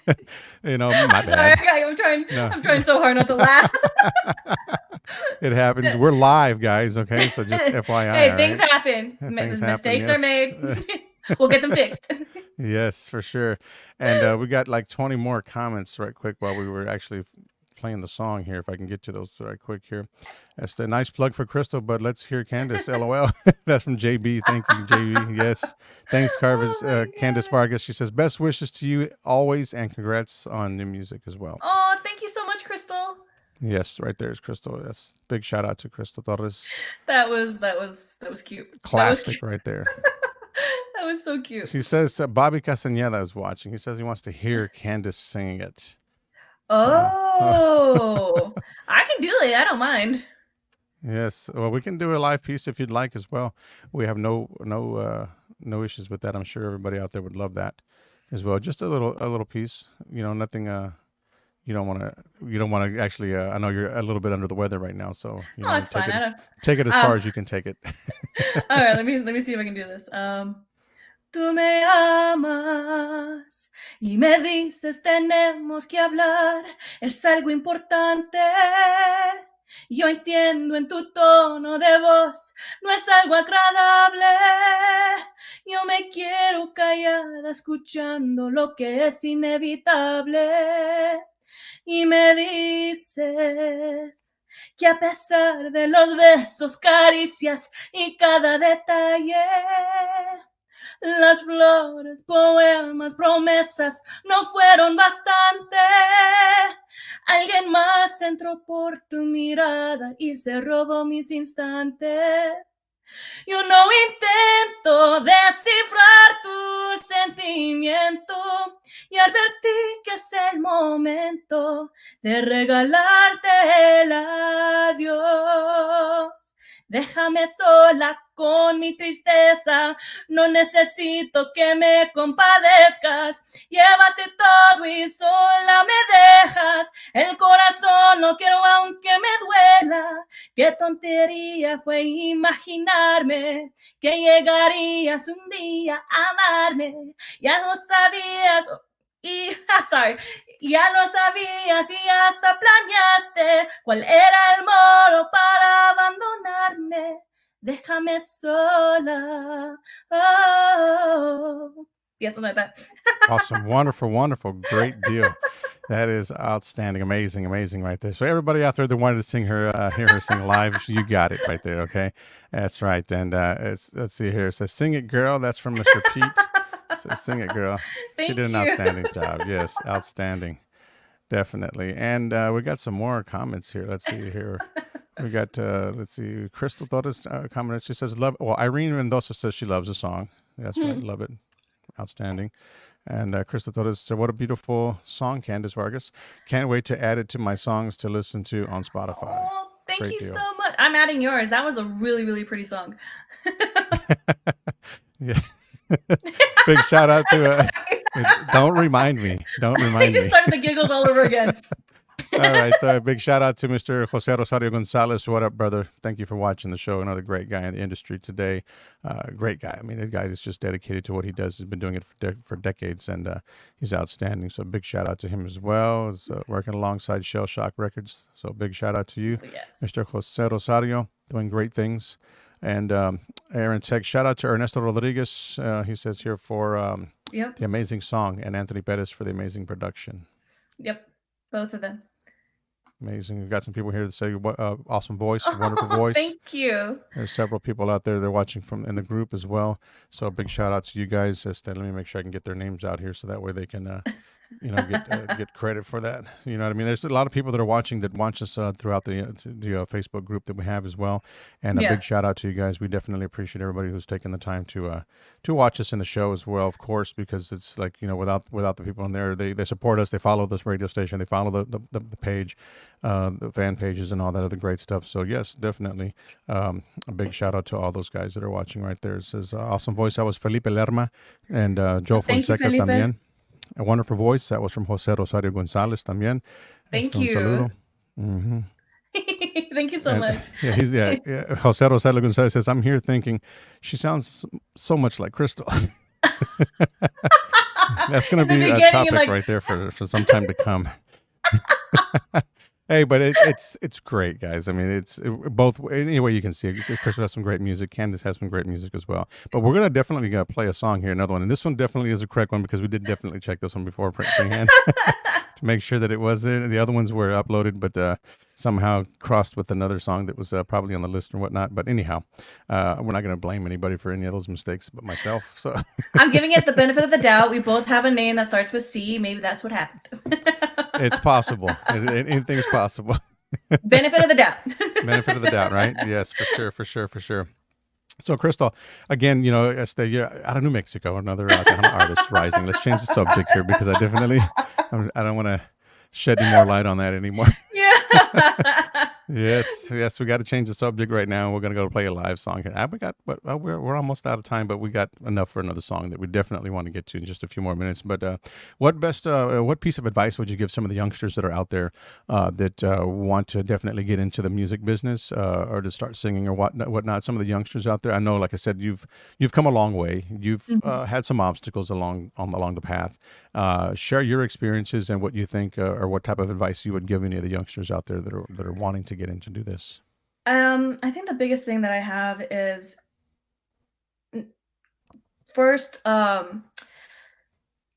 I'm sorry, bad. I'm trying so hard not to laugh. It happens. We're live, guys. Okay, so just FYI. Hey, all things right? happen. Things Mistakes happen, are made. yes. We'll get them fixed. Yes, for sure. And we got like 20 more comments right quick while we were actually playing the song here. If I can get to those right quick here. That's a nice plug for Crystal, but let's hear Candace. LOL. That's from JB. Thank you, JB. Yes. Thanks, Candace Vargas. She says, best wishes to you always and congrats on new music as well. Oh, thank you you so much, Crystal. Yes, right there's Crystal. Yes, big shout out to Crystal Torres. That was cute. Classic right there. That was so cute. She says Bobby Castañeda is watching. He says he wants to hear Candace sing it. Oh, I can do it. I don't mind. Yes. Well, we can do a live piece if you'd like as well. We have no issues with that. I'm sure everybody out there would love that as well. Just a little piece. Nothing. You don't want to actually. I know you're a little bit under the weather right now, so That's fine. Take it as far as you can take it. All right. Let me see if I can do this. Tú me amas y me dices tenemos que hablar, es algo importante. Yo entiendo en tu tono de voz, no es algo agradable. Yo me quiero callada escuchando lo que es inevitable. Y me dices que a pesar de los besos, caricias y cada detalle, las flores, poemas, promesas no fueron bastante. Alguien más entró por tu mirada y se robó mis instantes. Yo no intento descifrar tu sentimiento y advertí que es el momento de regalarte el adiós. Déjame sola con mi tristeza, no necesito que me compadezcas. Llévate todo y sola me dejas. El corazón no quiero aunque me duela. Qué tontería fue imaginarme que llegarías un día a amarme. Ya no sabías ya lo sabías y hasta planeaste cuál era el modo para abandonarme. Déjame sola. Oh. Yeah, something like that. Awesome. Wonderful. Great deal. That is outstanding. Amazing right there. So everybody out there that wanted to sing her, hear her sing live, you got it right there. Okay. That's right. And let's see here. It says, "Sing it, girl." That's from Mr. Pete. It says, "Sing it, girl." She did an outstanding job. Yes. Outstanding. Definitely. And we got some more comments here. Let's see here. We got, let's see, Crystal Torres commented. She says, Irene Mendoza says she loves the song. That's right. Love it. Outstanding. And Crystal Torres said, "What a beautiful song, Candace Vargas. Can't wait to add it to my songs to listen to on Spotify." Oh, thank Great you deal. so much. I'm adding yours. That was a really, really pretty song. Yeah. Big shout out to, don't remind me. I just started the giggles all over again. All right. So a big shout out to Mr. Jose Rosario Gonzalez. What up, brother? Thank you for watching the show. Another great guy in the industry today. Great guy. I mean, the guy is just dedicated to what he does. He's been doing it for decades, and he's outstanding. So big shout out to him as well. He's working alongside Shell Shock Records. So big shout out to you, Yes. Mr. Jose Rosario, doing great things. And Aaron Tech, shout out to Ernesto Rodriguez. He says here for Yep. the amazing song, and Anthony Pettis for the amazing production. Yep. Both of them. Amazing. We've got some people here that say, awesome voice, wonderful voice. Thank you. There's several people out there that are watching from in the group as well. So a big shout out to you guys. Let me make sure I can get their names out here so that way they can, get credit for that. You know what I mean? There's a lot of people that are watching that watch us throughout the Facebook group that we have as well. And a big shout out to you guys. We definitely appreciate everybody who's taken the time to watch us in the show as well, of course, because it's like, without the people in there, they support us. They follow this radio station. They follow the page, the fan pages and all that other great stuff. So yes, definitely a big shout out to all those guys that are watching right there. It says, awesome voice. That was Felipe Lerma and Joe Fonseca también. A wonderful voice. That was from Jose Rosario Gonzalez también. Thank Un you. saludo. Mm-hmm. Thank you so much. Yeah, Jose Rosario Gonzalez says, "I'm here thinking she sounds so much like Crystal." That's going to be a topic right there for some time to come. Hey, but it's great, guys. I mean, it's both. Any way you can see it. Crystal has some great music. Candace has some great music as well. But we're gonna definitely play a song here, another one, and this one definitely is a correct one because we did definitely check this one before freehand. to make sure that it was there. The other ones were uploaded, but somehow crossed with another song that was probably on the list or whatnot. But anyhow, we're not going to blame anybody for any of those mistakes but myself. So I'm giving it the benefit of the doubt. We both have a name that starts with C. Maybe that's what happened. it's possible. Anything's possible. Benefit of the doubt. Benefit of the doubt, right? Yes, for sure. So, Crystal, again, out of New Mexico, another Tejano artist rising. Let's change the subject here because I don't want to shed any more light on that anymore. Yeah. Yes, we got to change the subject right now. We're going to go play a live song here. We're almost out of time, but we got enough for another song that we definitely want to get to in just a few more minutes. But what piece of advice would you give some of the youngsters that are out there that want to definitely get into the music business or to start singing or whatnot? Some of the youngsters out there, I know, like I said, you've come a long way. You've had some obstacles along the path. Share your experiences and what you think, or what type of advice you would give any of the youngsters out there that are wanting to get in to do this. I think the biggest thing that I have is first,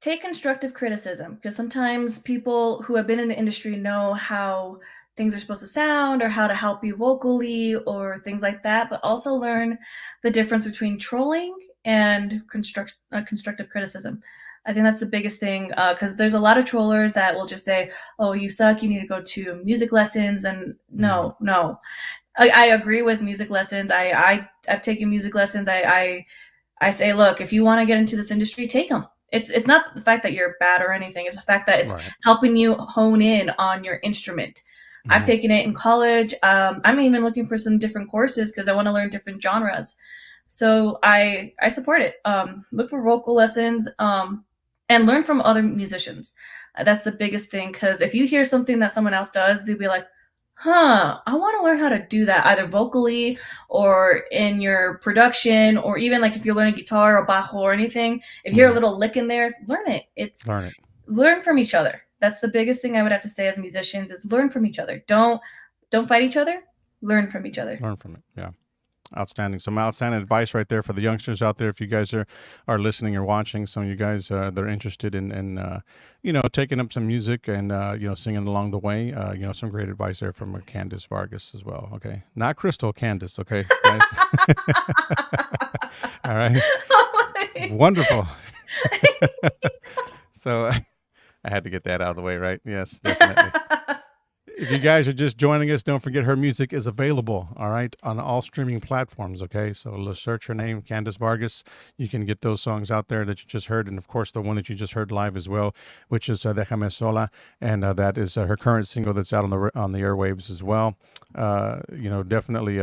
take constructive criticism, because sometimes people who have been in the industry know how things are supposed to sound or how to help you vocally or things like that, but also learn the difference between trolling and constructive criticism. I think that's the biggest thing, because there's a lot of trollers that will just say, oh, you suck, you need to go to music lessons. And no. I agree with music lessons. I've taken music lessons. I say, look, if you want to get into this industry, take them. It's not the fact that you're bad or anything. It's the fact that it's helping you hone in on your instrument. I've taken it in college. I'm even looking for some different courses because I want to learn different genres. So I support it. Look for vocal lessons and learn from other musicians. That's the biggest thing, because if you hear something that someone else does, they'll be like, I want to learn how to do that, either vocally or in your production, or even like if you're learning guitar or bajo or anything, if you hear a little lick in there, learn it. Learn from each other. That's the biggest thing I would have to say as musicians, is learn from each other. Don't fight each other. Learn from each other. Learn from it. Yeah. Outstanding. Some outstanding advice right there for the youngsters out there. If you guys are listening or watching, some of you guys that are interested in taking up some music and singing along the way, some great advice there from Candace Vargas as well. Okay, not Crystal, Candace. Okay, guys. All right. Wonderful. So I had to get that out of the way, right? Yes, definitely. If you guys are just joining us, don't forget her music is available, all right, on all streaming platforms, okay? So let's search her name, Candace Vargas. You can get those songs out there that you just heard, and of course the one that you just heard live as well, which is Déjame Sola, and that is her current single that's out on the airwaves as well. Definitely,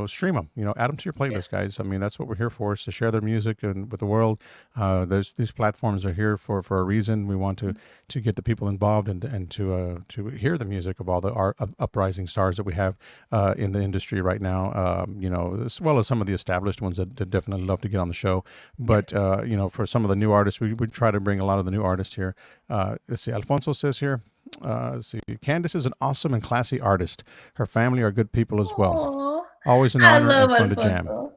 stream them, add them to your playlist, guys. I mean, that's what we're here for, is to share their music and with the world. These platforms are here for a reason. We want to get the people involved and to hear the music of all the uprising stars that we have in the industry right now, as well as some of the established ones that definitely love to get on the show. But, for some of the new artists, we try to bring a lot of the new artists here. Let's see, Alfonso says here, Candace is an awesome and classy artist. Her family are good people as well. Aww. Always an honor and fun Alfonso. To jam.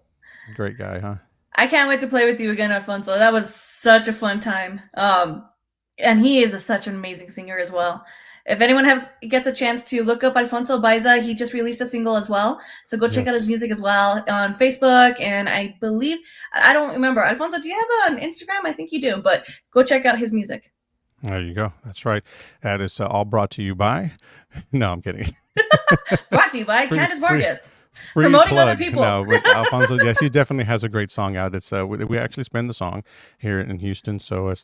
Great guy, huh? I can't wait to play with you again, Alfonso. That was such a fun time. And he is such an amazing singer as well. If anyone gets a chance to look up Alfonso Baiza, he just released a single as well. So go check out his music as well on Facebook. And I believe, I don't remember. Alfonso, do you have an Instagram? I think you do, but go check out his music. There you go. That's right. That is all brought to you by, no, I'm kidding. Brought to you by Candace Vargas. Promoting plug. Other people. No, with Alfonso, yes, he definitely has a great song out. It's we actually spend the song here in Houston. So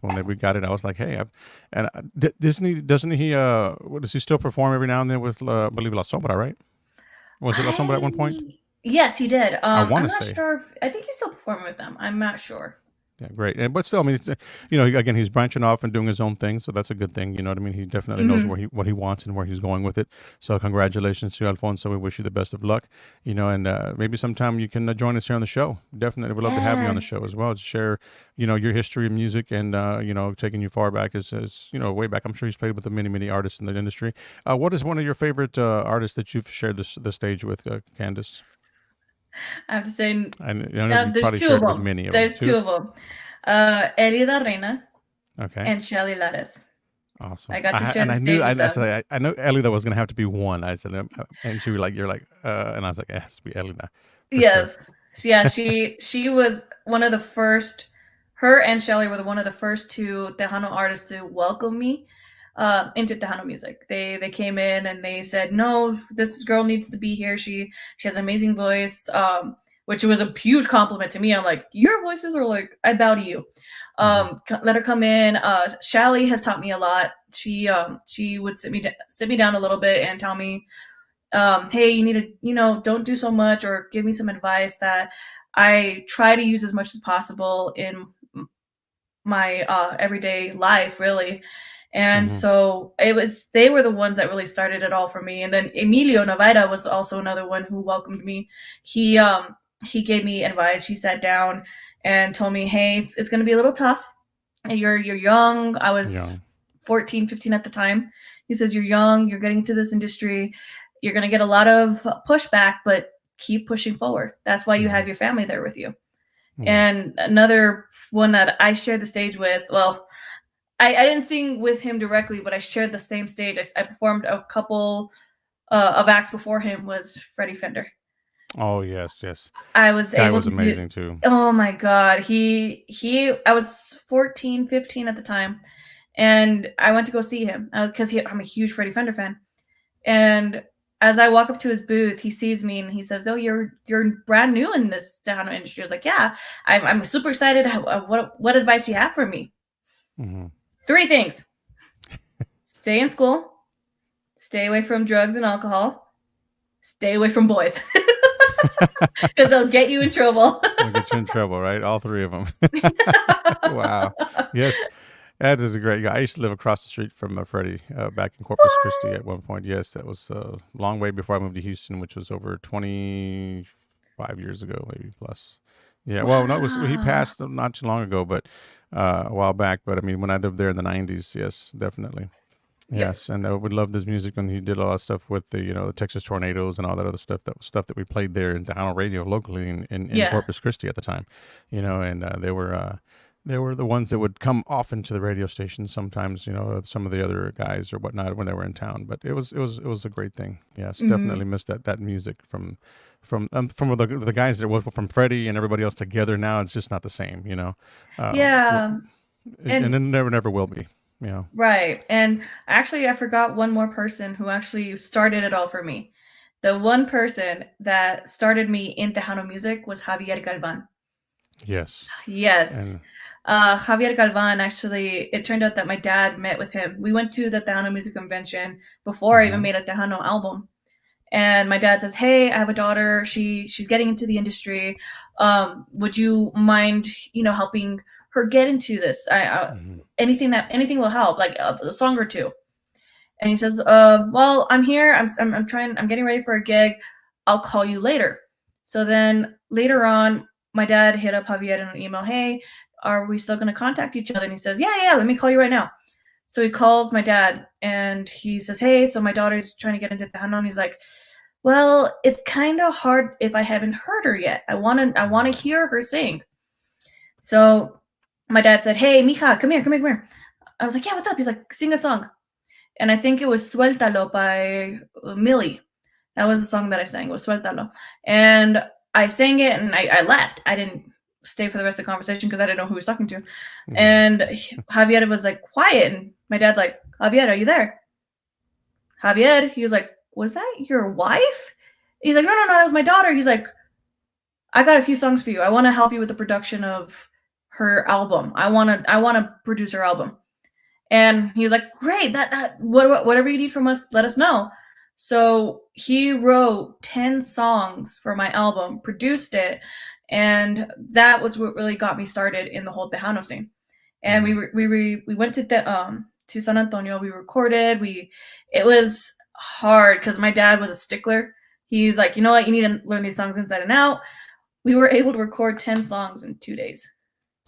when we got it, I was like, hey, doesn't he? Does he still perform every now and then with I believe La Sombra, right? Was it La Sombra at one point? Yes, he did. I want to say. I'm not sure. I think he's still performing with them. I'm not sure. Yeah, great. But still, I mean, it's, again, he's branching off and doing his own thing, so that's a good thing. You know what I mean? He definitely knows what he wants and where he's going with it. So congratulations to Alfonso. We wish you the best of luck. And maybe sometime you can join us here on the show. Definitely, we'd love to have you on the show as well to share, your history of music and taking you far back as way back. I'm sure he's played with many, many artists in the industry. What is one of your favorite artists that you've shared the stage with, Candace? I have to say, there's two of them. There's two of them. Elida Reina and Shelly Lares. Awesome. I got to share And the I knew, stage with I them. said, I know Ellie, that was going to have to be one. I said, and she was like, you're like, and I was like, it has to be Ellie now, for sure. Yes. Yeah, she was one of the first. Her and Shelly were one of the first two Tejano artists to welcome me into Tejano music. They came in and they said, "No, this girl needs to be here. She has an amazing voice." Which was a huge compliment to me. I'm like, your voices are like, I bow to you. Let her come in. Shelly has taught me a lot. She would sit me down a little bit and tell me, hey, you need to, don't do so much, or give me some advice that I try to use as much as possible in my everyday life, really. And Mm-hmm. so they were the ones that really started it all for me. And then Emilio Navaira was also another one who welcomed me. He gave me advice. He sat down and told me, hey, it's going to be a little tough. You're young. I was Young. 14, 15 at the time. He says, you're young, you're getting into this industry, you're going to get a lot of pushback, but keep pushing forward. That's why you have your family there with you. And another one that I shared the stage with, well, I didn't sing with him directly, but I shared the same stage. I performed a couple of acts before him, was Freddie Fender. Oh, yes, yes. I was Guy able was to amazing too. Oh my God. I was 14, 15 at the time. And I went to go see him because I'm a huge Freddie Fender fan. And as I walk up to his booth, he sees me and he says, "Oh, you're brand new in this Tejano industry." I was like, "Yeah, I'm super excited. What advice do you have for me?" 3 things: stay in school, stay away from drugs and alcohol, stay away from boys, because they'll get you in trouble. They'll get you in trouble, right? All 3 of them. Wow. Yes. That is a great guy. I used to live across the street from Freddie back in Corpus Christi at one point. Yes, that was a long way before I moved to Houston, which was over 25 years ago, maybe plus. Yeah, well, no, he Wow. passed not too long ago, but a while back. But I mean, when I lived there in the 90s, yes, definitely. Yep. Yes, and I would love this music when he did a lot of stuff with the the Texas Tornadoes and all that other stuff. That was stuff that we played there in Tejano radio locally in Yeah. Corpus Christi at the time, and they were the ones that would come often to the radio station sometimes, some of the other guys or whatnot when they were in town. But it was a great thing. Yes, definitely Mhm. missed that music from the guys that were from Freddie and everybody else together. Now it's just not the same, Yeah. and it And never will be. right. And actually, I forgot one more person who actually started it all for me. The one person that started me in Tejano music was Javier Galvan. Yes, Yes. and Javier Galvan, actually, it turned out that my dad met with him. We went to the Tejano Music Convention before I even mhm, made a Tejano album. And my dad says, "Hey, I have a daughter. She's getting into the industry. Would you mind, helping her get into this? mhm, Anything will help, like a song or two." And he says, "Well, I'm here. I'm trying. I'm getting ready for a gig. I'll call you later." So then later on, my dad hit up Javier in an email. "Hey, are we still going to contact each other?" And he says, "Yeah, yeah. Let me call you right now." So he calls my dad and he says, "Hey, so my daughter's trying to get into Tejano." And he's like, "Well, it's kind of hard if I haven't heard her yet. I want to hear her sing." So my dad said, "Hey, mija, come here, come here, come here." I was like, "Yeah, what's up?" He's like, "Sing a song." And I think it was Suéltalo by Millie. That was the song that I sang, was Suéltalo. And I sang it and I left. I didn't stay for the rest of the conversation because I didn't know who he was talking to. mhm. And Javier was like quiet. And my dad's like, "Javier, are you there?" Javier, he was like, "Was that your wife?" He's like, "No, no, no, that was my daughter." He's like, "I got a few songs for you. I want to help you with the production of her album. I want to produce her album." And he was like, "Great, whatever you need from us, let us know." So he wrote 10 songs for my album, produced it, and that was what really got me started in the whole Tejano scene. And Mhm. we went to San Antonio. We recorded. It was hard because my dad was a stickler. He's like, "You know what? You need to learn these songs inside and out." We were able to record 10 songs in 2 days.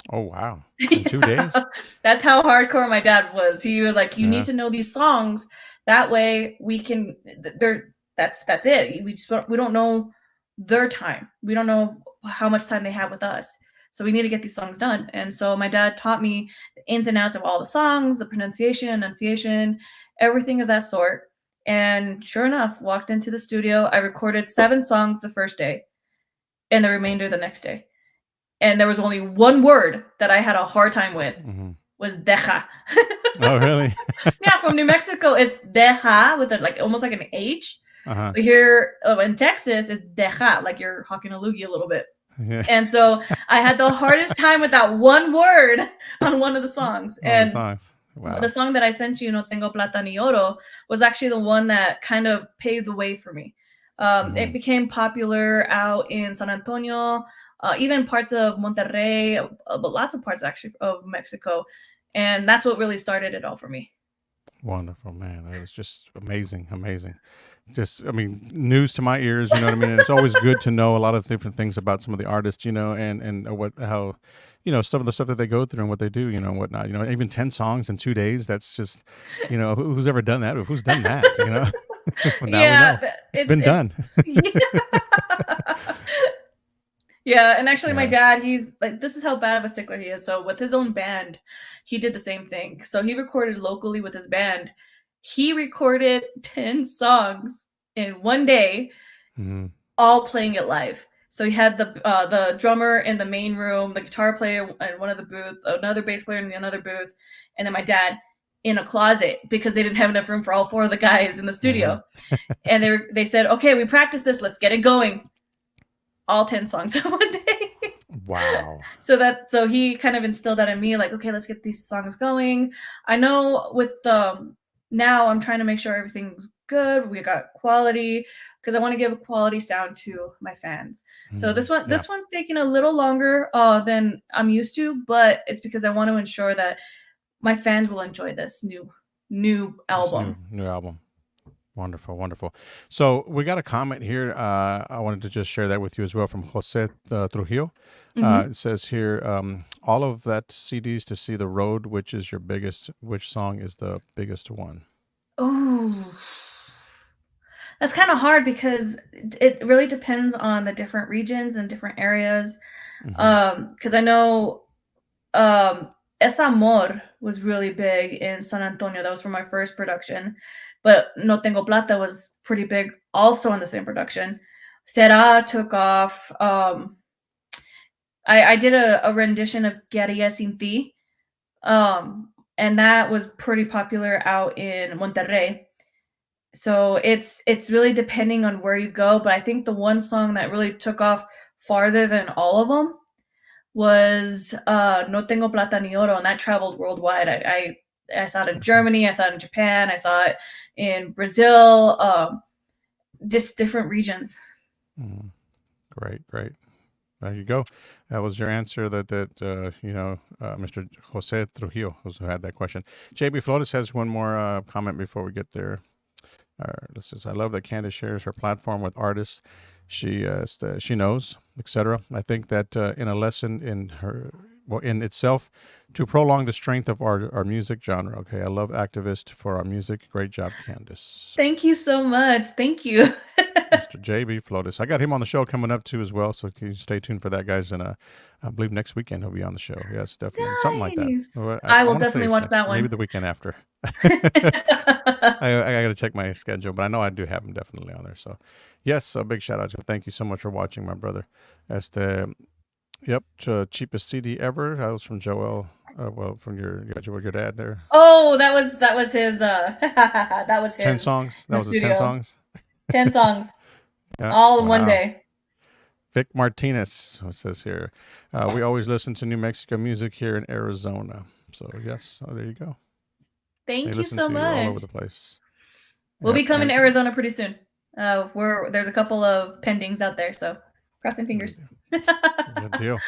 Oh, wow. In 2 days? Yeah, that's how hardcore my dad was. He was like, "You need Yeah. to know these songs. That way we can. That's it. We don't know their time. We don't know how much time they have with us. So we need to get these songs done. And so my dad taught me the ins and outs of all the songs, the pronunciation, enunciation, everything of that sort. And sure enough, walked into the studio. I recorded 7 songs the first day and the remainder the next day. And there was only one word that I had a hard time with, was deja. Oh, really? Yeah, from New Mexico, it's deja with almost like an H. Uh-huh. But here in Texas, it's deja, like you're hawking a loogie a little bit. Yeah. And so I had the hardest time with that one word on one of the songs. And wow. the song that I sent you, No Tengo Plata Ni Oro, was actually the one that kind of paved the way for me. It became popular out in San Antonio, even parts of Monterrey, but lots of parts actually of Mexico. And that's what really started it all for me. Wonderful, man. That was just amazing. Just, I mean, news to my ears, you know what I mean? And it's always good to know a lot of different things about some of the artists, you know, and how, you know, some of the stuff that they go through and what they do, you know, and whatnot, you know, even 10 songs in 2 days. That's just, you know, who's ever done that? Who's done that, you know? Well, now yeah, we know. It's been done. Yeah, and actually my dad, he's like, this is how bad of a stickler he is. So with his own band, he did the same thing. So he recorded locally with his band. He recorded 10 songs in one day, all playing it live. So he had the drummer in the main room, the guitar player in one of the booth, another bass player in another booth, and then my dad in a closet because they didn't have enough room for all 4 of the guys in the studio. And they said, okay, we practiced this, let's get it going. All 10 songs in one day. Wow. So he kind of instilled that in me, like, okay, let's get these songs going. I know with now I'm trying to make sure everything's good. We got quality because I want to give a quality sound to my fans. So this one's taking a little longer than I'm used to, but it's because I want to ensure that my fans will enjoy this new album. New album. Wonderful, wonderful. So we got a comment here. I wanted to just share that with you as well from Jose Trujillo. It says here, all of that CDs to see the road, which song is the biggest one? Oh, that's kind of hard because it really depends on the different regions and different areas. Because I know Es Amor was really big in San Antonio. That was for my first production. But No Tengo Plata was pretty big also on the same production. Será took off. I did a rendition of ¿Qué haría sin ti? And that was pretty popular out in Monterrey. So it's really depending on where you go. But I think the one song that really took off farther than all of them was No Tengo Plata Ni Oro, and that traveled worldwide. I saw it in Germany, I saw it in Japan, I saw it in Brazil, just different regions. Great. There you go. That was your answer. Mr. Jose Trujillo who had that question. JB Flores has one more comment before we get there. I love that Candace shares her platform with artists she knows, etc. I think that in a lesson in itself to prolong the strength of our music genre. Okay, I love activists for our music. Great job, Candace. Thank you so much. Thank you. Mr. JB Flotis. I got him on the show coming up too as well, so you stay tuned for that, guys. And I believe next weekend he'll be on the show. Yes, definitely. Nice. Something like that. I will definitely watch that one. Maybe the weekend after. I got to check my schedule, but I know I do have him definitely on there. So, yes, a big shout out to him. Thank you so much for watching, my brother. Cheapest CD ever. That was from Joel. From your dad there. Oh, that was his. That was his. 10 songs. That was his 10 songs. 10 songs. Yeah. All in one day. Vic Martinez says here, we always listen to New Mexico music here in Arizona. So yes, there you go. Thank you so much. All over the place. We'll be coming to Arizona pretty soon. There's a couple of pendings out there, so crossing fingers. Good deal.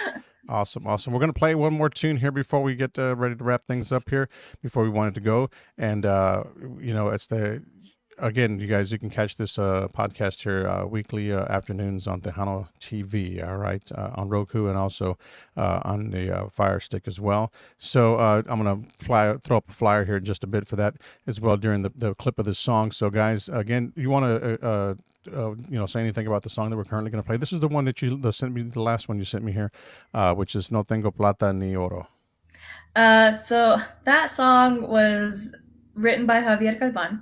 Awesome. We're going to play one more tune here before we get ready to wrap things up here, before we wanted to go. And, it's again, you guys, you can catch this podcast here weekly afternoons on Tejano TV. All right, on Roku and also on the Fire Stick as well. So I'm gonna throw up a flyer here in just a bit for that as well during the clip of this song. So guys, again, you want to say anything about the song that we're currently going to play? This is the one that you sent me, the last one you sent me here, which is No Tengo Plata Ni Oro. So that song was written by Javier Galvan,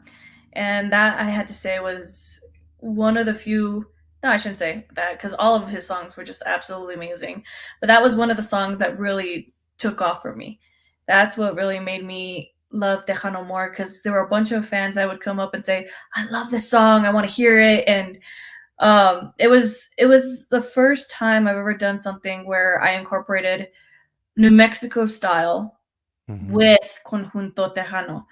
and that, I had to say, was one of the few. No, I shouldn't say that, because all of his songs were just absolutely amazing. But that was one of the songs that really took off for me. That's what really made me love Tejano more, because there were a bunch of fans that would come up and say, "I love this song. I want to hear it." And it was the first time I've ever done something where I incorporated New Mexico style with Conjunto Tejano.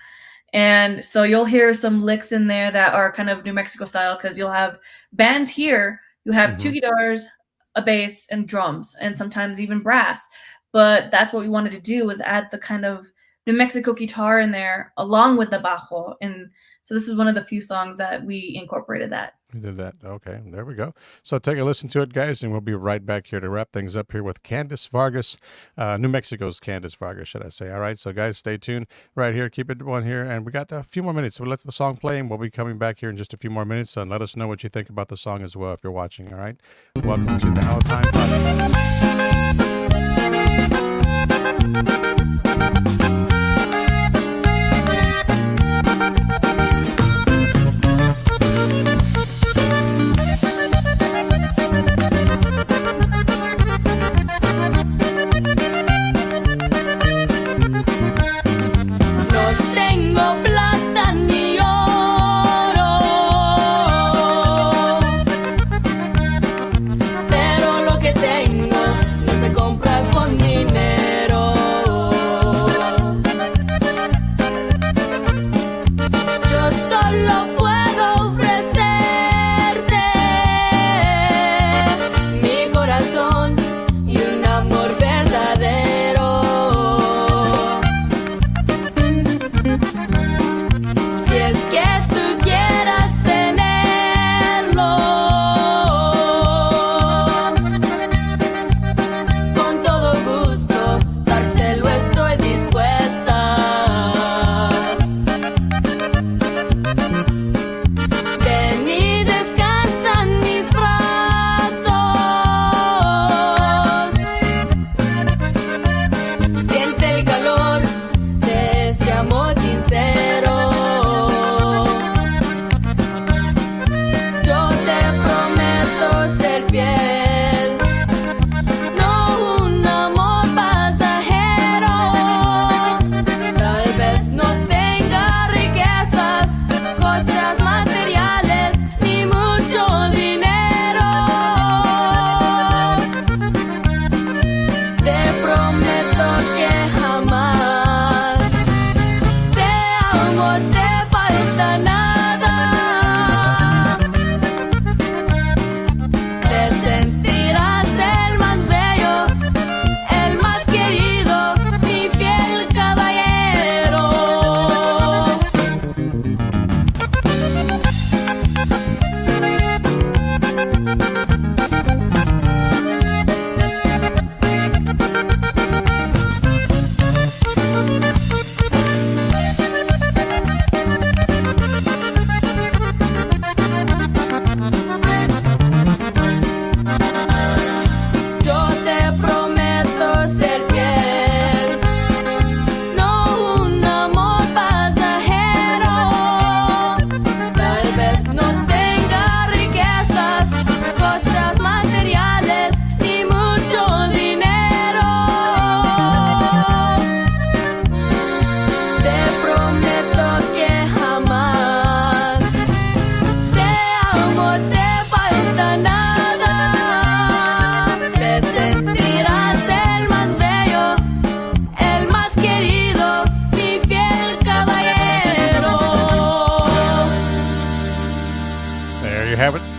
And so you'll hear some licks in there that are kind of New Mexico style, because you'll have bands here, you have two guitars, a bass, and drums, and sometimes even brass. But that's what we wanted to do, was add the kind of New Mexico guitar in there along with the bajo. And so this is one of the few songs that we incorporated that. You did that. Okay, there we go. So take a listen to it, guys, and we'll be right back here to wrap things up here with Candace Vargas, New Mexico's Candace Vargas, should I say. All right, so guys, stay tuned right here. Keep it one here, and we got a few more minutes. So we'll let the song play, and we'll be coming back here in just a few more minutes, and let us know what you think about the song as well if you're watching, all right? Welcome to the Tejano Time Podcast.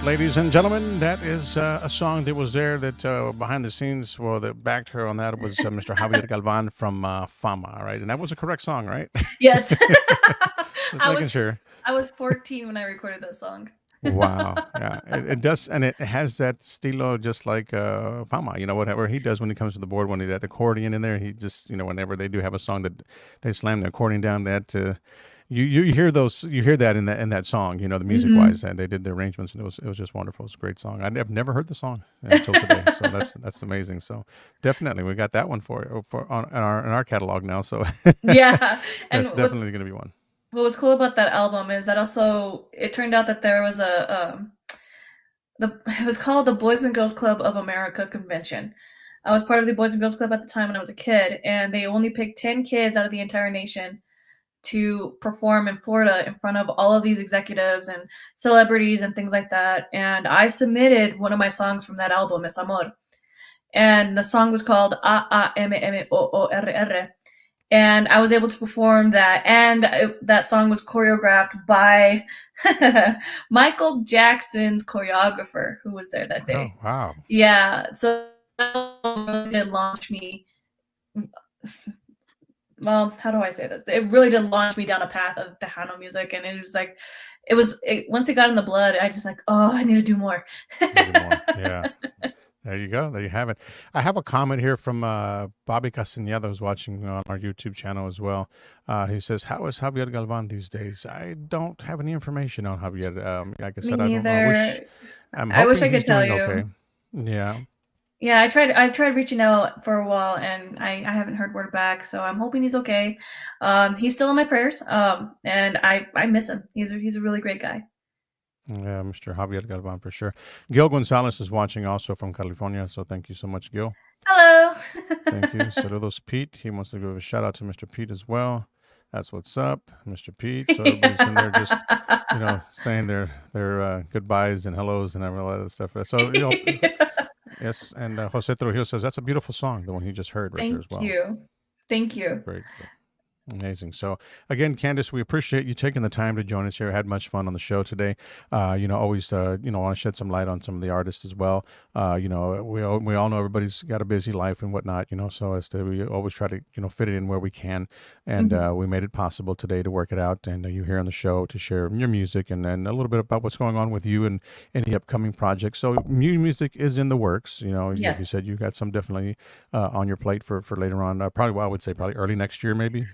Ladies and gentlemen, that is a song that was there that behind the scenes, well, that backed her on that was Mr. Javier Galvan from Fama, right? And that was a correct song, right? Yes. Just making sure. I was 14 when I recorded that song. Wow. Yeah. It does. And it has that stilo just like Fama, whatever he does when he comes to the board, when he that accordion in there, he just, whenever they do have a song that they slam the accordion down that, you hear you hear that in that song, the music wise, and they did the arrangements and it was just wonderful. It's a great song. I've never heard the song until today. So that's amazing. So definitely we got that one in our catalog now. So Yeah. And that's definitely going to be one. what was cool about that album is that also it turned out that there was it was called the Boys and Girls Club of America convention. I was part of the Boys and Girls Club at the time when I was a kid, and they only picked 10 kids out of the entire nation to perform in Florida in front of all of these executives and celebrities and things like that. And I submitted one of my songs from that album, Es Amor. And the song was called AAMMOORR. And I was able to perform that. And that song was choreographed by Michael Jackson's choreographer, who was there that day. Oh, wow. Yeah. So that did launch me. Well, how do I say this? It really did launch me down a path of Tejano music. And it was like, once it got in the blood, I just like, oh, I need to do more. Yeah. There you go. There you have it. I have a comment here from Bobby Castañeda, who's watching on our YouTube channel as well. He says, "How is Javier Galvan these days?" I don't have any information on Javier. Like I said, Me neither. I wish I could tell you. Okay. Yeah. Yeah, I tried reaching out for a while, and I haven't heard word back. So I'm hoping he's okay. He's still in my prayers. And I miss him. He's a really great guy. Yeah, Mr. Javier Galvan for sure. Gil Gonzalez is watching also from California, so thank you so much, Gil. Hello. Thank you. Saludos, Pete. He wants to give a shout out to Mr. Pete as well. That's what's up, Mr. Pete. So everybody's in there just, saying their goodbyes and hellos and all that other stuff. So, yes. And Jose Trujillo says, that's a beautiful song, the one he just heard there as well. Thank you. Great. Amazing. So again, Candace, we appreciate you taking the time to join us here. I had much fun on the show today. Always, want to shed some light on some of the artists as well. We all know everybody's got a busy life and whatnot, so we always try to, fit it in where we can. And we made it possible today to work it out. And you here on the show to share your music and then a little bit about what's going on with you and any upcoming projects. So new music is in the works. Yes. You said you got some definitely on your plate for later on. Probably, I would say probably early next year, maybe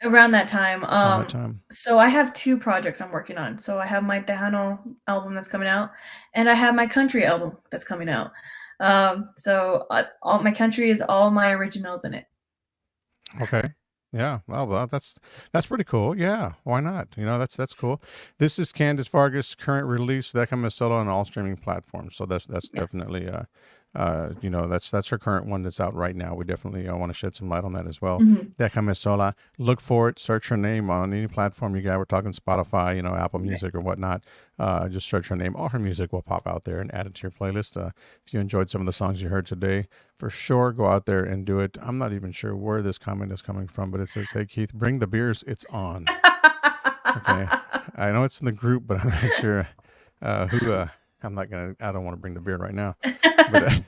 around that time. So I have 2 projects I'm working on. So I have my Tejano album that's coming out, and I have my country album that's coming out. So all my country is all my originals in it. Okay. Yeah. Well, that's pretty cool. Yeah. Why not? That's cool. This is Candace Vargas' current release, Déjame Solo, on all streaming platforms. So that's Yes. definitely that's her current one that's out right now. We definitely want to shed some light on that as well. Déjame Sola. Look for it. Search her name on any platform you got. We're talking Spotify, Apple Music or whatnot. Just search her name. All her music will pop out there and add it to your playlist. If you enjoyed some of the songs you heard today, for sure, go out there and do it. I'm not even sure where this comment is coming from, but it says, "Hey Keith, bring the beers. It's on." Okay. I know it's in the group, but I'm not sure who. I don't want to bring the beer right now, but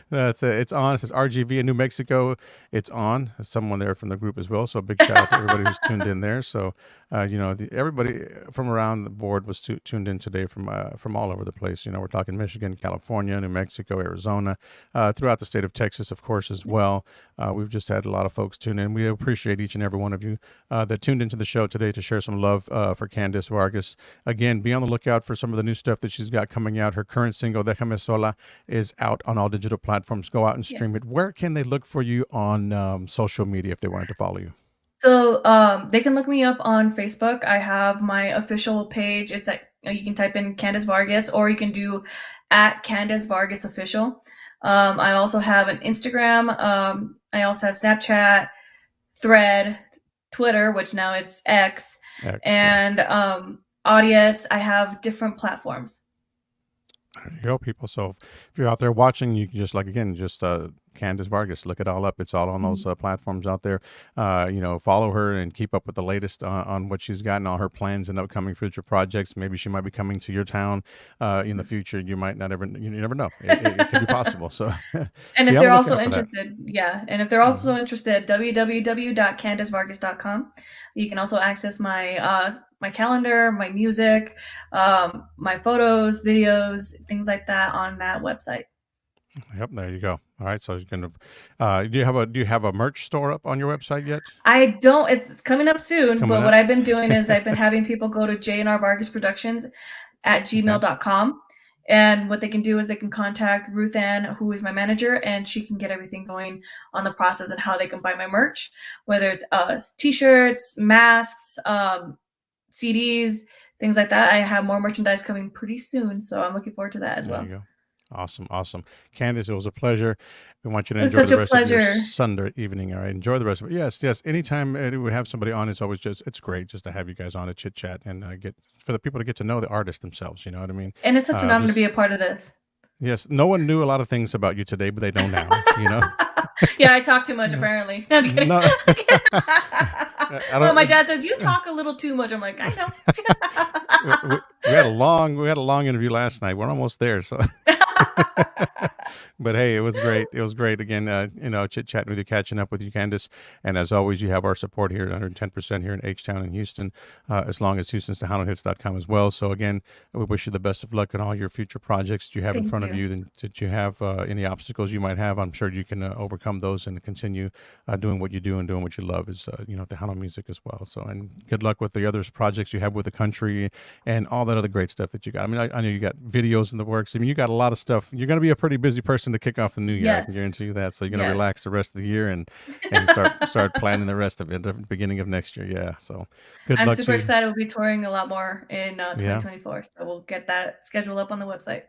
it's on. It says RGV in New Mexico. It's on. There's someone there from the group as well. So a big shout out to everybody who's tuned in there. So, everybody from around the board was tuned in today from all over the place. We're talking Michigan, California, New Mexico, Arizona, throughout the state of Texas, of course, as well. We've just had a lot of folks tune in. We appreciate each and every one of you that tuned into the show today to share some love for Candace Vargas. Again, be on the lookout for some of the new stuff that she's got coming out. Her current single, Déjame Sola, is out on all digital platforms. Go out and stream it. Where can they look for you on social media if they wanted to follow you? So they can look me up on Facebook. I have my official page. It's like you can type in Candace Vargas, or you can do @Candace Vargas Official. I also have an Instagram. I also have Snapchat, Thread, Twitter, which now it's X. And Audius. I have different platforms. There you go, people. So if you're out there watching, you can just Candace Vargas. Look it all up. It's all on those platforms out there. Follow her and keep up with the latest on what she's got and all her plans and upcoming future projects. Maybe she might be coming to your town in the future. You might not ever, you never know. It could be possible. So, and if they're also interested, www.candacevargas.com. You can also access my my calendar, my music, my photos, videos, things like that on that website. Yep, there you go. All right, so you're gonna. Do you have a merch store up on your website yet? I don't. It's coming up soon. What I've been doing is I've been having people go to J&R Vargas Productions at gmail.com. And what they can do is they can contact Ruth Ann, who is my manager, and she can get everything going on the process and how they can buy my merch, whether it's t-shirts, masks, CDs, things like that. I have more merchandise coming pretty soon, so I'm looking forward to that as well. There you go. Awesome. Candace, it was a pleasure. We want you to enjoy the rest of your Sunday evening. All right, enjoy the rest of it. Yes. Anytime we have somebody on, it's great just to have you guys on to chit chat and for the people to get to know the artist themselves. You know what I mean? And it's such an honor to be a part of this. Yes, no one knew a lot of things about you today, but they know now. You know. Yeah, I talk too much apparently. No, I'm kidding. No. Well, my dad says you talk a little too much. I'm like, I know. we had a long interview last night. We're almost there, so. But hey, it was great. It was great again. Chit chatting with you, catching up with you, Candace. And as always, you have our support here at 110% here in H-Town in Houston, as long as HoustonTejanoHits.com as well. So again, we wish you the best of luck in all your future projects you have in front of you. And did you have any obstacles you might have? I'm sure you can overcome those and continue doing what you do and doing what you love is Tejano music as well. So and good luck with the other projects you have with the country and all that other great stuff that you got. I mean, I know you got videos in the works. I mean, you got a lot of stuff. You're going to be a pretty busy person to kick off the new year. Yes. I can guarantee you that. So you're going to relax the rest of the year and start planning the rest of it at the beginning of next year. Yeah. So good luck. I'm super excited. We'll be touring a lot more in 2024. So we'll get that schedule up on the website.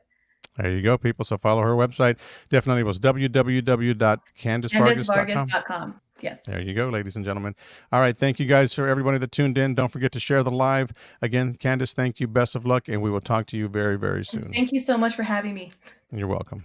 There you go, people. So follow her website. Definitely was www.CandaceVargas.com. Yes. There you go, ladies and gentlemen. All right. Thank you guys for everybody that tuned in. Don't forget to share the live. Again, Candace, thank you. Best of luck. And we will talk to you very, very soon. Thank you so much for having me. You're welcome.